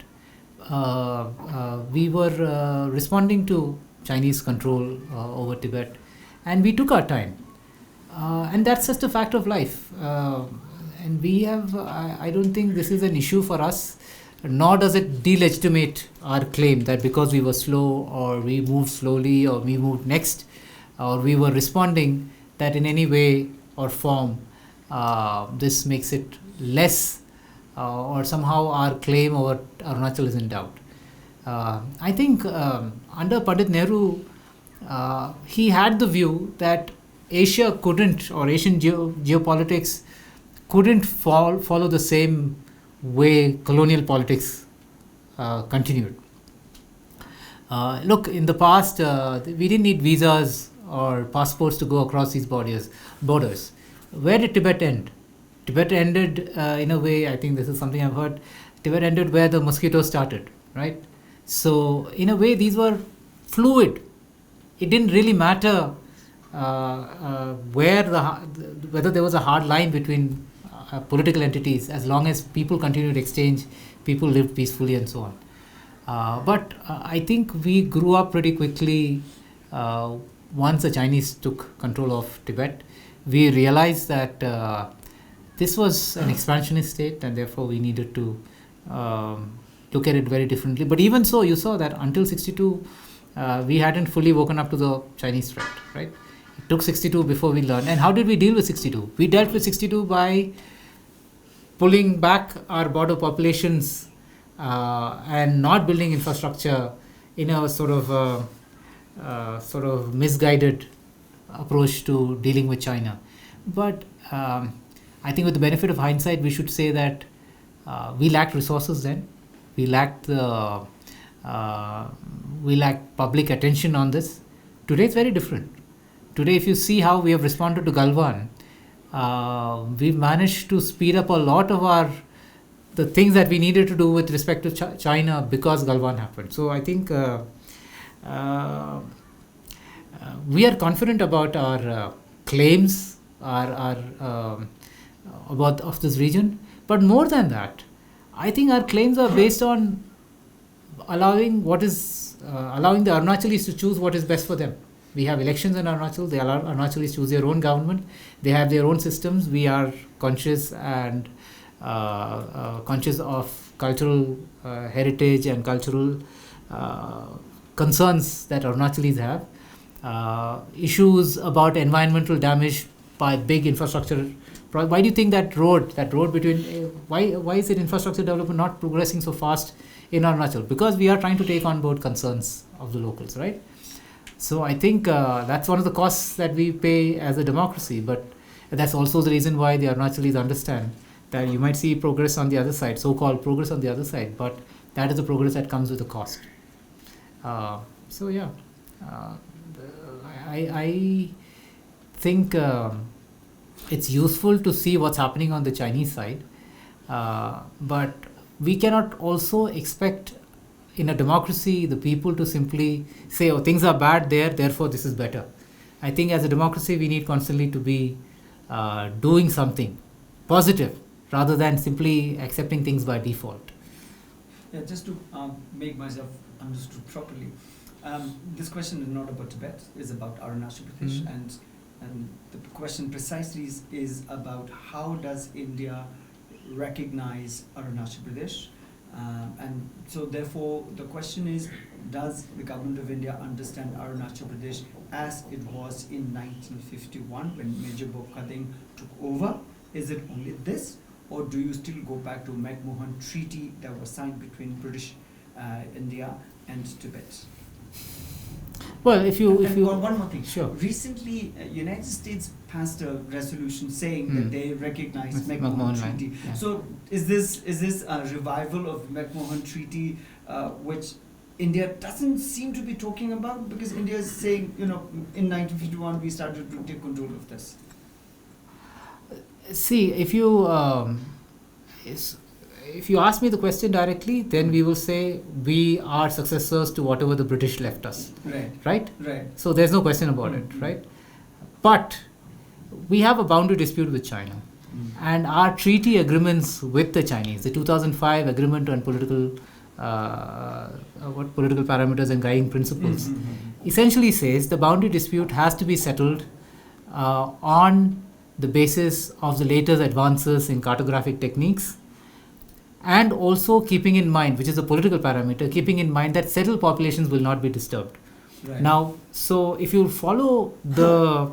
We were responding to Chinese control over Tibet, and we took our time. And that's just a fact of life. And we have, I don't think this is an issue for us, nor does it delegitimate our claim that because we were slow, or we moved slowly, or we moved next, or we were responding, that in any way or form this makes it less, or somehow our claim over Arunachal is in doubt. I think under Pandit Nehru, he had the view that Asia couldn't, or Asian geopolitics couldn't follow the same way colonial politics continued. Look, in the past, we didn't need visas or passports to go across these borders. Where did Tibet end? Tibet ended in a way, I think this is something I've heard, Tibet ended where the mosquitoes started, right? So in a way, these were fluid. It didn't really matter whether there was a hard line between political entities, as long as people continued to exchange, people lived peacefully and so on. But I think we grew up pretty quickly once the Chinese took control of Tibet. We realized that this was an expansionist state, and therefore we needed to look at it very differently. But even so, you saw that until 62, we hadn't fully woken up to the Chinese threat, right? It took 62 before we learned. And how did we deal with 62? We dealt with 62 by pulling back our border populations and not building infrastructure in a sort of misguided approach to dealing with China. But I think with the benefit of hindsight, we should say that we lacked resources then. We lacked public attention on this. Today it's very different. Today, if you see how we have responded to Galwan, we've managed to speed up a lot of the things that we needed to do with respect to China because Galwan happened. So I think we are confident about our claims of this region. But more than that, I think our claims are based on allowing the Arunachalis to choose what is best for them. We have elections in Arunachal. They allow Arunachalis choose their own government. They have their own systems. We are conscious and conscious of cultural heritage and cultural concerns that Arunachalis have. Issues about environmental damage by big infrastructure. Why do you think that road between why is it infrastructure development not progressing so fast in Arunachal? Because we are trying to take on board concerns of the locals, right? So I think that's one of the costs that we pay as a democracy, but that's also the reason why the Arunachalis understand that you might see progress on the other side, so-called progress on the other side, but that is the progress that comes with a cost. I think it's useful to see what's happening on the Chinese side, but we cannot also expect in a democracy the people to simply say, oh, things are bad there, therefore this is better. I think as a democracy we need constantly to be doing something positive rather than simply accepting things by default. Yeah, just to make myself understood properly, this question is not about Tibet, it's about Arunachal Pradesh, and the question precisely is about how does India recognize Arunachal Pradesh, and so therefore the question is, does the government of India understand Arunachal Pradesh as it was in 1951 when Major Bokhating took over? Is it only this, or do you still go back to McMahon Treaty that was signed between British India and Tibet? Well, if you one more thing. Sure. Recently, United States passed a resolution saying that they recognize McMahon McMahon line, Treaty. yeah. So is this a revival of McMahon Treaty, which India doesn't seem to be talking about, because India is saying, in 1951 we started to take control of this. See, if you ask me the question directly, then we will say we are successors to whatever the British left us. Right? Right. So there's no question about it, right? But we have a boundary dispute with China. And our treaty agreements with the Chinese, the 2005 agreement on political parameters and guiding principles, essentially says the boundary dispute has to be settled on the basis of the latest advances in cartographic techniques, and also keeping in mind, which is a political parameter, keeping in mind that settled populations will not be disturbed. Right. Now, so if you follow the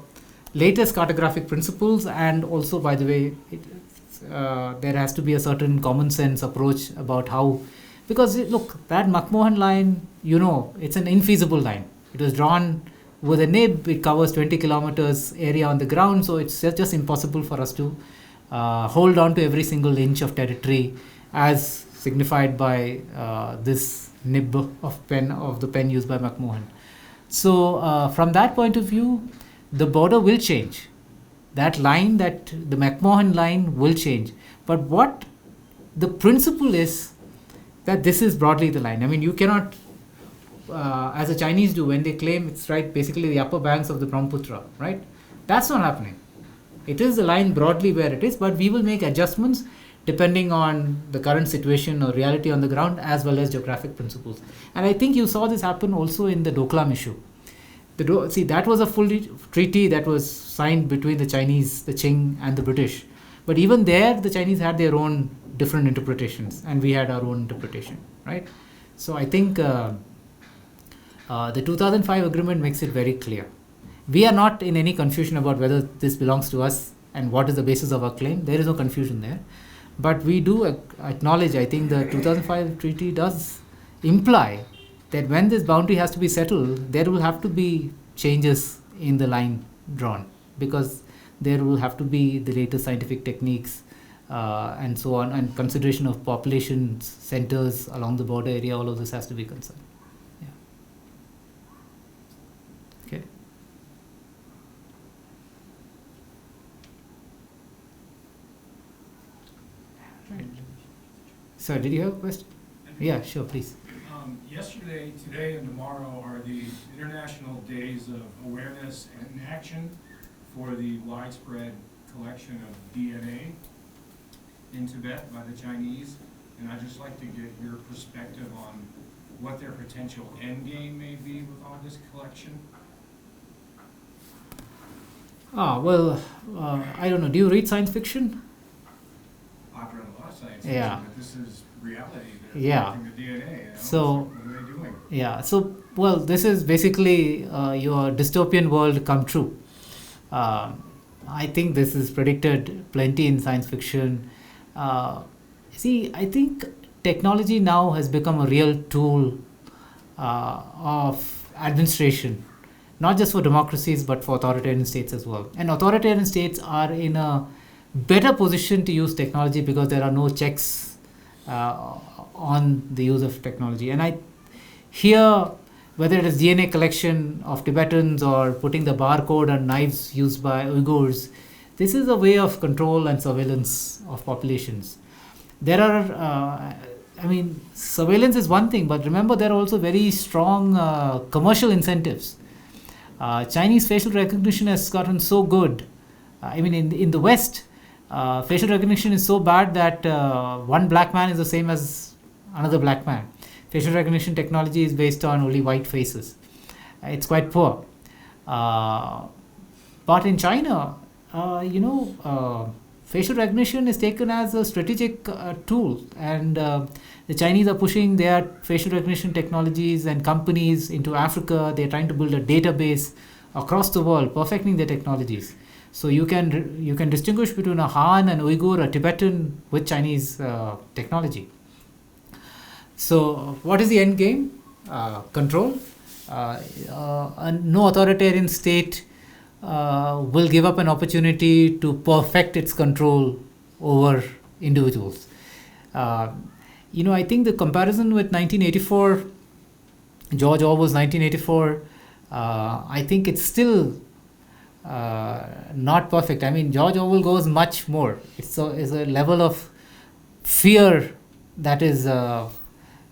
latest cartographic principles, and also, by the way, there has to be a certain common sense approach about how, because look, that McMahon line, it's an infeasible line. It was drawn with a nib. It covers 20 kilometers area on the ground, so it's just impossible for us to hold on to every single inch of territory as signified by this nib of the pen used by McMahon. So from that point of view, the border will change. That line, the McMahon line, will change. But what the principle is that this is broadly the line. I mean, you cannot, as the Chinese do when they claim it's right, basically the upper banks of the Brahmaputra, right? That's not happening. It is the line broadly where it is, but we will make adjustments depending on the current situation or reality on the ground, as well as geographic principles. And I think you saw this happen also in the Doklam issue. That was a full treaty that was signed between the Chinese, the Qing, and the British. But even there, the Chinese had their own different interpretations, and we had our own interpretation, right? So I think the 2005 agreement makes it very clear. We are not in any confusion about whether this belongs to us and what is the basis of our claim. There is no confusion there. But we do acknowledge, I think the 2005 treaty does imply that when this boundary has to be settled, there will have to be changes in the line drawn, because there will have to be the latest scientific techniques and so on, and consideration of population centers along the border area. All of this has to be considered. Yeah. Okay. Right. So, did you have a question? Yeah, sure, please. Yesterday, today, and tomorrow are the International Days of Awareness and Action for the widespread collection of DNA in Tibet by the Chinese. And I'd just like to get your perspective on what their potential end game may be with all this collection. Well, I don't know. Do you read science fiction? I've read a lot of science Yeah. fiction, but this is reality. They're Yeah. collecting the DNA. So- what are they doing? Yeah, so, well, this is basically your dystopian world come true. I think this is predicted plenty in science fiction. I think technology now has become a real tool of administration, not just for democracies, but for authoritarian states as well. And authoritarian states are in a better position to use technology because there are no checks on the use of technology. And here, whether it is DNA collection of Tibetans or putting the barcode on knives used by Uyghurs, this is a way of control and surveillance of populations. There are, surveillance is one thing, but remember there are also very strong commercial incentives. Chinese facial recognition has gotten so good. In the West, facial recognition is so bad that one black man is the same as another black man. Facial recognition technology is based on only white faces. It's quite poor. But in China, facial recognition is taken as a strategic tool, and the Chinese are pushing their facial recognition technologies and companies into Africa. They're trying to build a database across the world, perfecting their technologies. So you can distinguish between a Han, an Uyghur, a Tibetan with Chinese technology. So what is the end game? Control. No authoritarian state will give up an opportunity to perfect its control over individuals. I think the comparison with 1984, George Orwell's 1984, I think it's still not perfect. I mean, George Orwell goes much more. It's a level of fear that is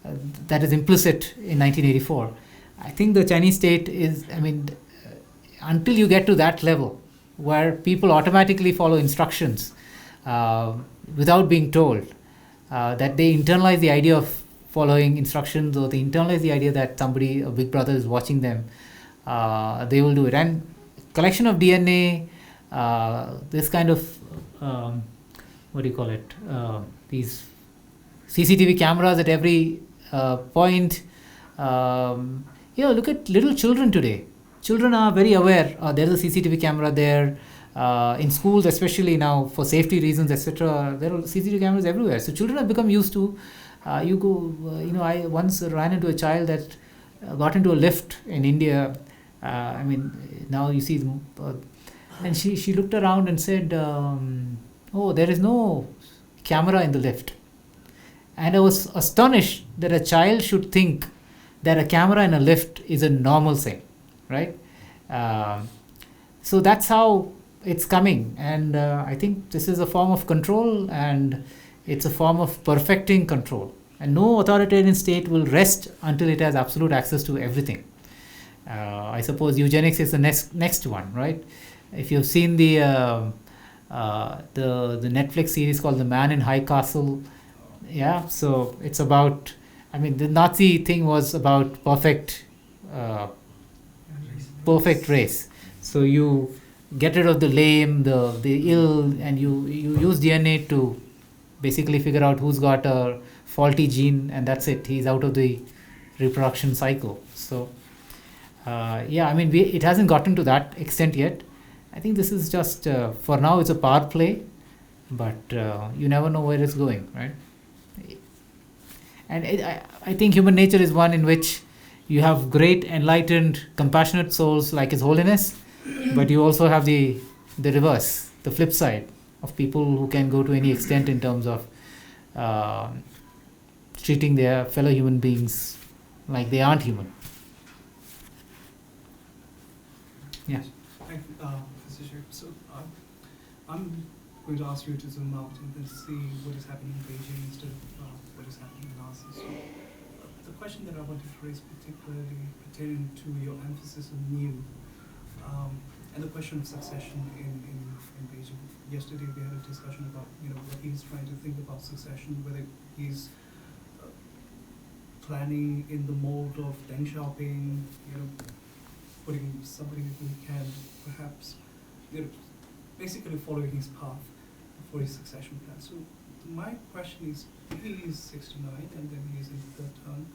implicit in 1984. I think the Chinese state is, until you get to that level where people automatically follow instructions without being told, that they internalize the idea of following instructions, or they internalize the idea that a big brother is watching them, they will do it. And collection of DNA, this kind of, these CCTV cameras at every point. Look at little children today. Children are very aware. There's a CCTV camera there. In schools, especially now, for safety reasons, etc., there are CCTV cameras everywhere. So children have become used to. I once ran into a child that got into a lift in India. Now you see, and she looked around and said, "Oh, there is no camera in the lift." And I was astonished that a child should think that a camera in a lift is a normal thing, right? So that's how it's coming, and I think this is a form of control, and it's a form of perfecting control. And no authoritarian state will rest until it has absolute access to everything. I suppose eugenics is the next one, right? If you've seen the Netflix series called The Man in High Castle, so it's about, the Nazi thing was about perfect race. So you get rid of the lame, the ill, and you use DNA to basically figure out who's got a faulty gene, and that's it. He's out of the reproduction cycle. So it hasn't gotten to that extent yet. I think this is just, for now, it's a power play, but you never know where it's going, right? And I think human nature is one in which you have great, enlightened, compassionate souls like His Holiness, but you also have the reverse, the flip side of people who can go to any extent in terms of treating their fellow human beings like they aren't human. Yeah. Thank you, Professor Sher. So I'm going to ask you to zoom out and then see what is happening in Beijing instead of what is happening in ASEAN. So the question that I wanted to raise particularly pertaining to your emphasis on new and the question of succession in Beijing. Yesterday we had a discussion about what he's trying to think about succession, whether he's planning in the mold of Deng Xiaoping, putting somebody who can perhaps, basically following his path for his succession plan. So my question is, he is 69 and then he is in the third term,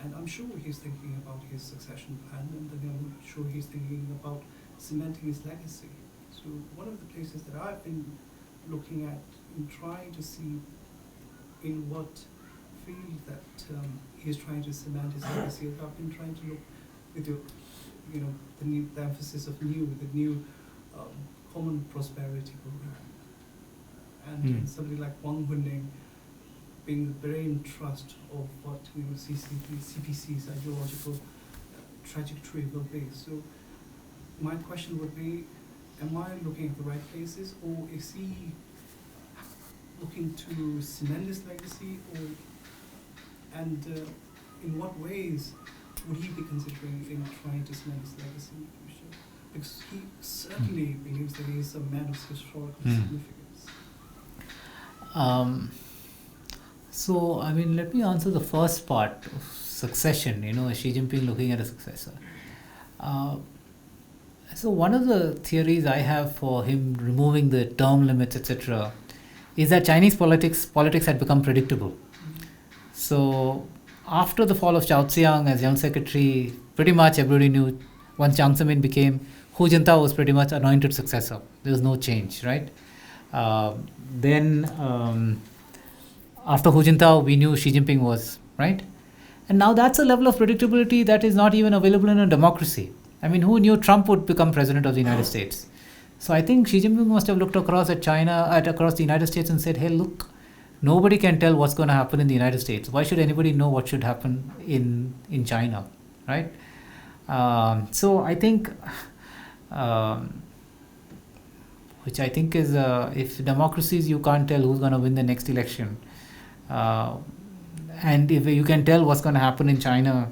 and I'm sure he's thinking about his succession plan, and then I'm sure he's thinking about cementing his legacy. So one of the places that I've been looking at and trying to see in what field that he's trying to cement his legacy, I've been trying to look with the emphasis of the new common prosperity program, and somebody like Wang Huning being the brain trust of what CPC's ideological trajectory will be. So my question would be, am I looking at the right places, or is he looking to cement his legacy, and in what ways would he be considering in trying to cement his legacy in the future? Because he certainly believes that he is a man of historical significance. Let me answer the first part of succession, Xi Jinping looking at a successor. So one of the theories I have for him removing the term limits, etc., is that Chinese politics had become predictable. So after the fall of Chao Tsiang as General Secretary, pretty much everybody knew once Jiang Zemin became, Hu Jintao was pretty much anointed successor. There was no change, right? Then after Hu Jintao, we knew Xi Jinping was, right? And now that's a level of predictability that is not even available in a democracy. I mean, who knew Trump would become president of the United States? So I think Xi Jinping must have looked across at across the United States and said, hey, look, nobody can tell what's going to happen in the United States. Why should anybody know what should happen in China, right? So I think, which I think is, if democracies, you can't tell who's going to win the next election. And if you can tell what's going to happen in China,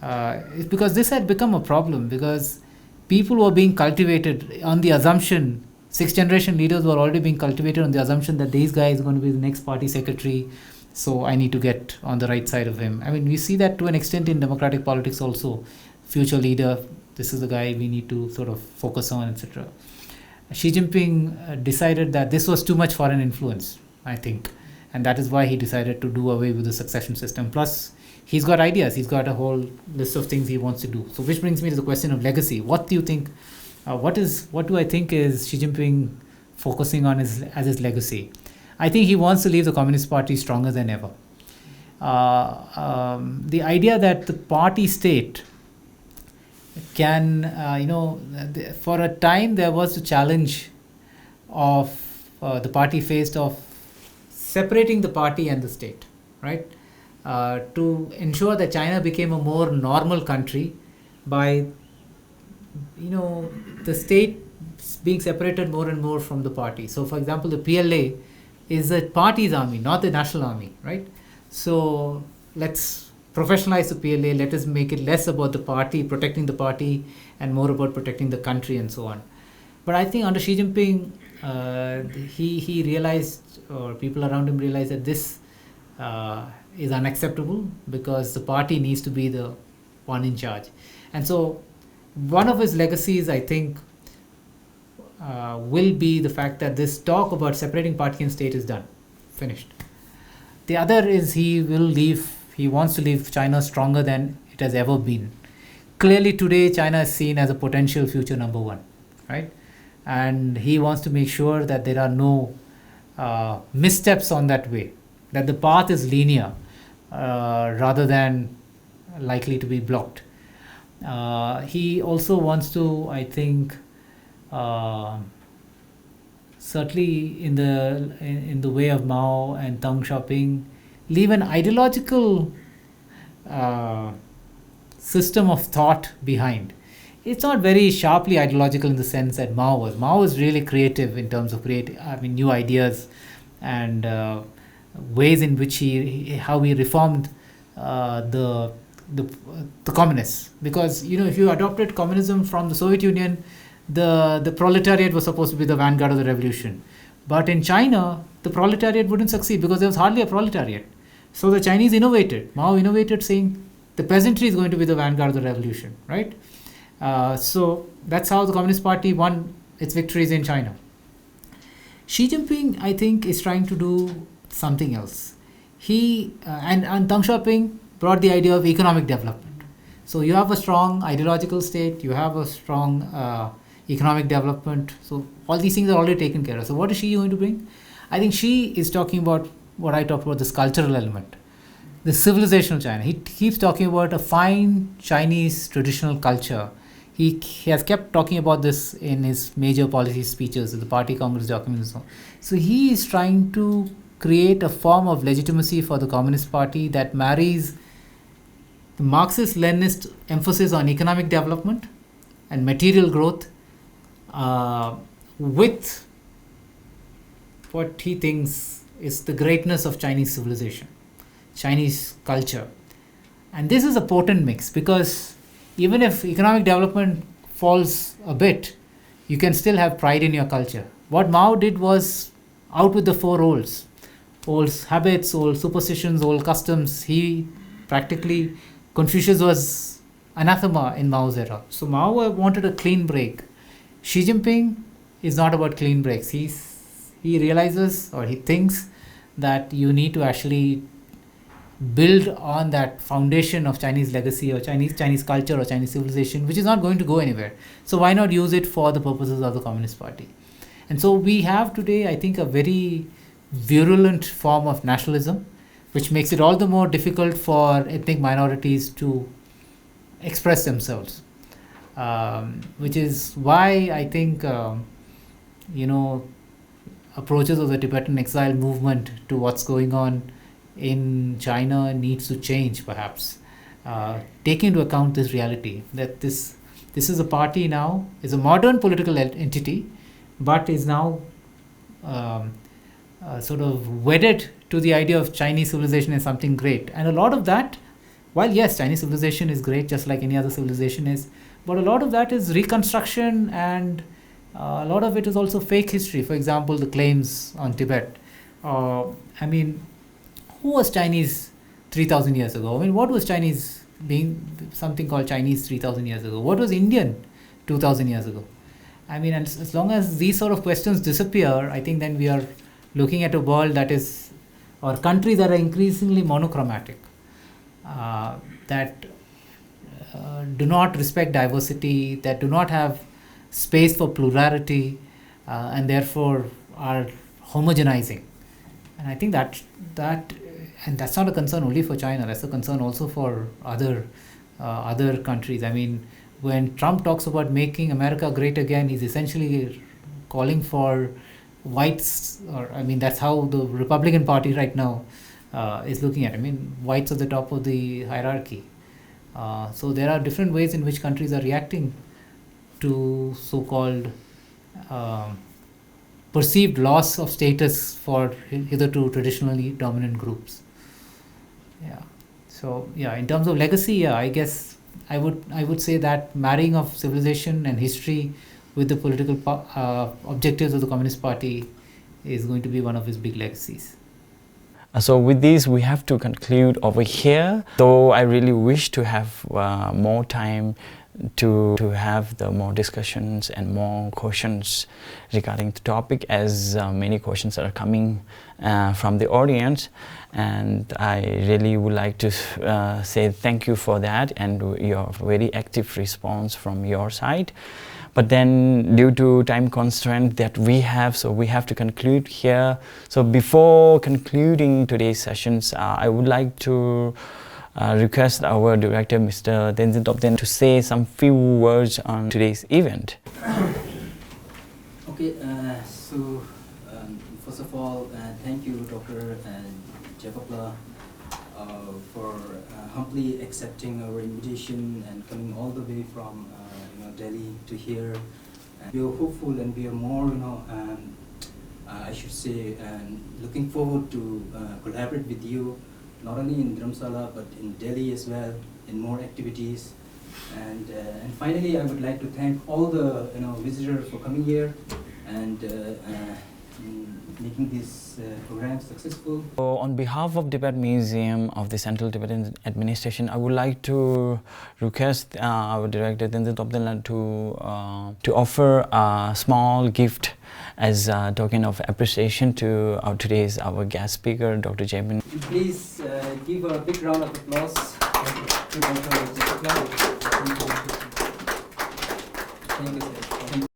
it's because this had become a problem, because people were being cultivated on the assumption, sixth generation leaders were already being cultivated on the assumption that this guy is going to be the next party secretary, so I need to get on the right side of him. I mean, we see that to an extent in democratic politics also. Future leader, this is the guy we need to sort of focus on, etc. Xi Jinping decided that this was too much foreign influence, I think. And that is why he decided to do away with the succession system. Plus, he's got ideas. He's got a whole list of things he wants to do. So, which brings me to the question of legacy. What do you think? What do I think is Xi Jinping focusing on as his legacy? I think he wants to leave the Communist Party stronger than ever. The idea that the party state can, for a time there was a challenge of the party faced of separating the party and the state, right? To ensure that China became a more normal country by, the state being separated more and more from the party. So, for example, the PLA is the party's army, not the national army, right? So, let's professionalize the PLA, let us make it less about the party, protecting the party, and more about protecting the country and so on. But I think under Xi Jinping, he realized, or people around him realized, that this is unacceptable, because the party needs to be the one in charge. And so one of his legacies, I think, will be the fact that this talk about separating party and state is done, finished. The other is he wants to leave China stronger than it has ever been. Clearly today China is seen as a potential future number one, right? And he wants to make sure that there are no missteps on that way, that the path is linear rather than likely to be blocked. He also wants to, I think, certainly in the way of Mao and Deng Xiaoping, leave an ideological system of thought behind. It's not very sharply ideological in the sense that Mao was. Mao was really creative in terms of new ideas and ways in which how he reformed the communists. Because if you adopted communism from the Soviet Union, the proletariat was supposed to be the vanguard of the revolution. But in China, the proletariat wouldn't succeed because there was hardly a proletariat. So the Chinese innovated. Mao innovated, saying the peasantry is going to be the vanguard of the revolution, right? So that's how the Communist Party won its victories in China. Xi Jinping, I think, is trying to do something else. He and Deng Xiaoping brought the idea of economic development. So you have a strong ideological state, you have a strong economic development. So all these things are already taken care of. So what is Xi going to bring? I think Xi is talking about what I talked about, this cultural element, the civilizational China. He keeps talking about a fine Chinese traditional culture. He has kept talking about this in his major policy speeches, the party congress documents and so on. So he is trying to create a form of legitimacy for the Communist Party that marries the Marxist-Leninist emphasis on economic development and material growth with what he thinks is the greatness of Chinese civilization, Chinese culture. And this is a potent mix, because even if economic development falls a bit, you can still have pride in your culture. What Mao did was out with the four olds. Old habits, old superstitions, old customs. He practically, Confucius was anathema in Mao's era. So Mao wanted a clean break. Xi Jinping is not about clean breaks. He realizes, or he thinks, that you need to actually build on that foundation of Chinese legacy or Chinese culture or Chinese civilization, which is not going to go anywhere. So why not use it for the purposes of the Communist Party? And so we have today, I think, a very virulent form of nationalism, which makes it all the more difficult for ethnic minorities to express themselves. Which is why I think, approaches of the Tibetan exile movement to what's going on in China needs to change, perhaps, taking into account this reality that this is a party now, is a modern political entity, but is now sort of wedded to the idea of Chinese civilization as something great. And a lot of that, while yes, Chinese civilization is great, just like any other civilization is, but a lot of that is reconstruction, and a lot of it is also fake history. For example, the claims on Tibet. Who was Chinese 3,000 years ago? I mean, what was Chinese being something called Chinese 3,000 years ago? What was Indian 2,000 years ago? I mean, and as long as these sort of questions disappear, I think then we are looking at a world that is, or countries that are increasingly monochromatic, that do not respect diversity, that do not have space for plurality, and therefore are homogenizing. And I think that and that's not a concern only for China, that's a concern also for other countries. I mean, when Trump talks about making America great again, he's essentially calling for whites, or I mean, that's how the Republican Party right now is looking at it. I mean, whites at the top of the hierarchy. So there are different ways in which countries are reacting to so-called perceived loss of status for hitherto traditionally dominant groups. Yeah. So yeah, in terms of legacy, yeah, I guess I would say that marrying of civilization and history with the political objectives of the Communist Party is going to be one of his big legacies. So with this, we have to conclude over here. Though I really wish to have more time to have the more discussions and more questions regarding the topic, as many questions are coming from the audience, and I really would like to say thank you for that and your very active response from your side. But then due to time constraint that we have, so we have to conclude here. So before concluding today's sessions, I would like to request our director, Mr. Tenzin Topden, to say some few words on today's event. Okay, first of all, thank you, Dr. Jayapala, for humbly accepting our invitation and coming all the way from Delhi to here. We are hopeful and we are more, I should say, looking forward to collaborate with you, not only in Dharamsala but in Delhi as well, in more activities. And finally, I would like to thank all the visitors for coming here and making this program successful. So on behalf of Tibet Museum of the Central Tibetan Administration, I would like to request our director Tenzin Topden to offer a small gift as a token of appreciation to today's guest speaker, Dr. Jamin. Please give a big round of applause to Dr. Jayapala. Thank you, sir. Thank you.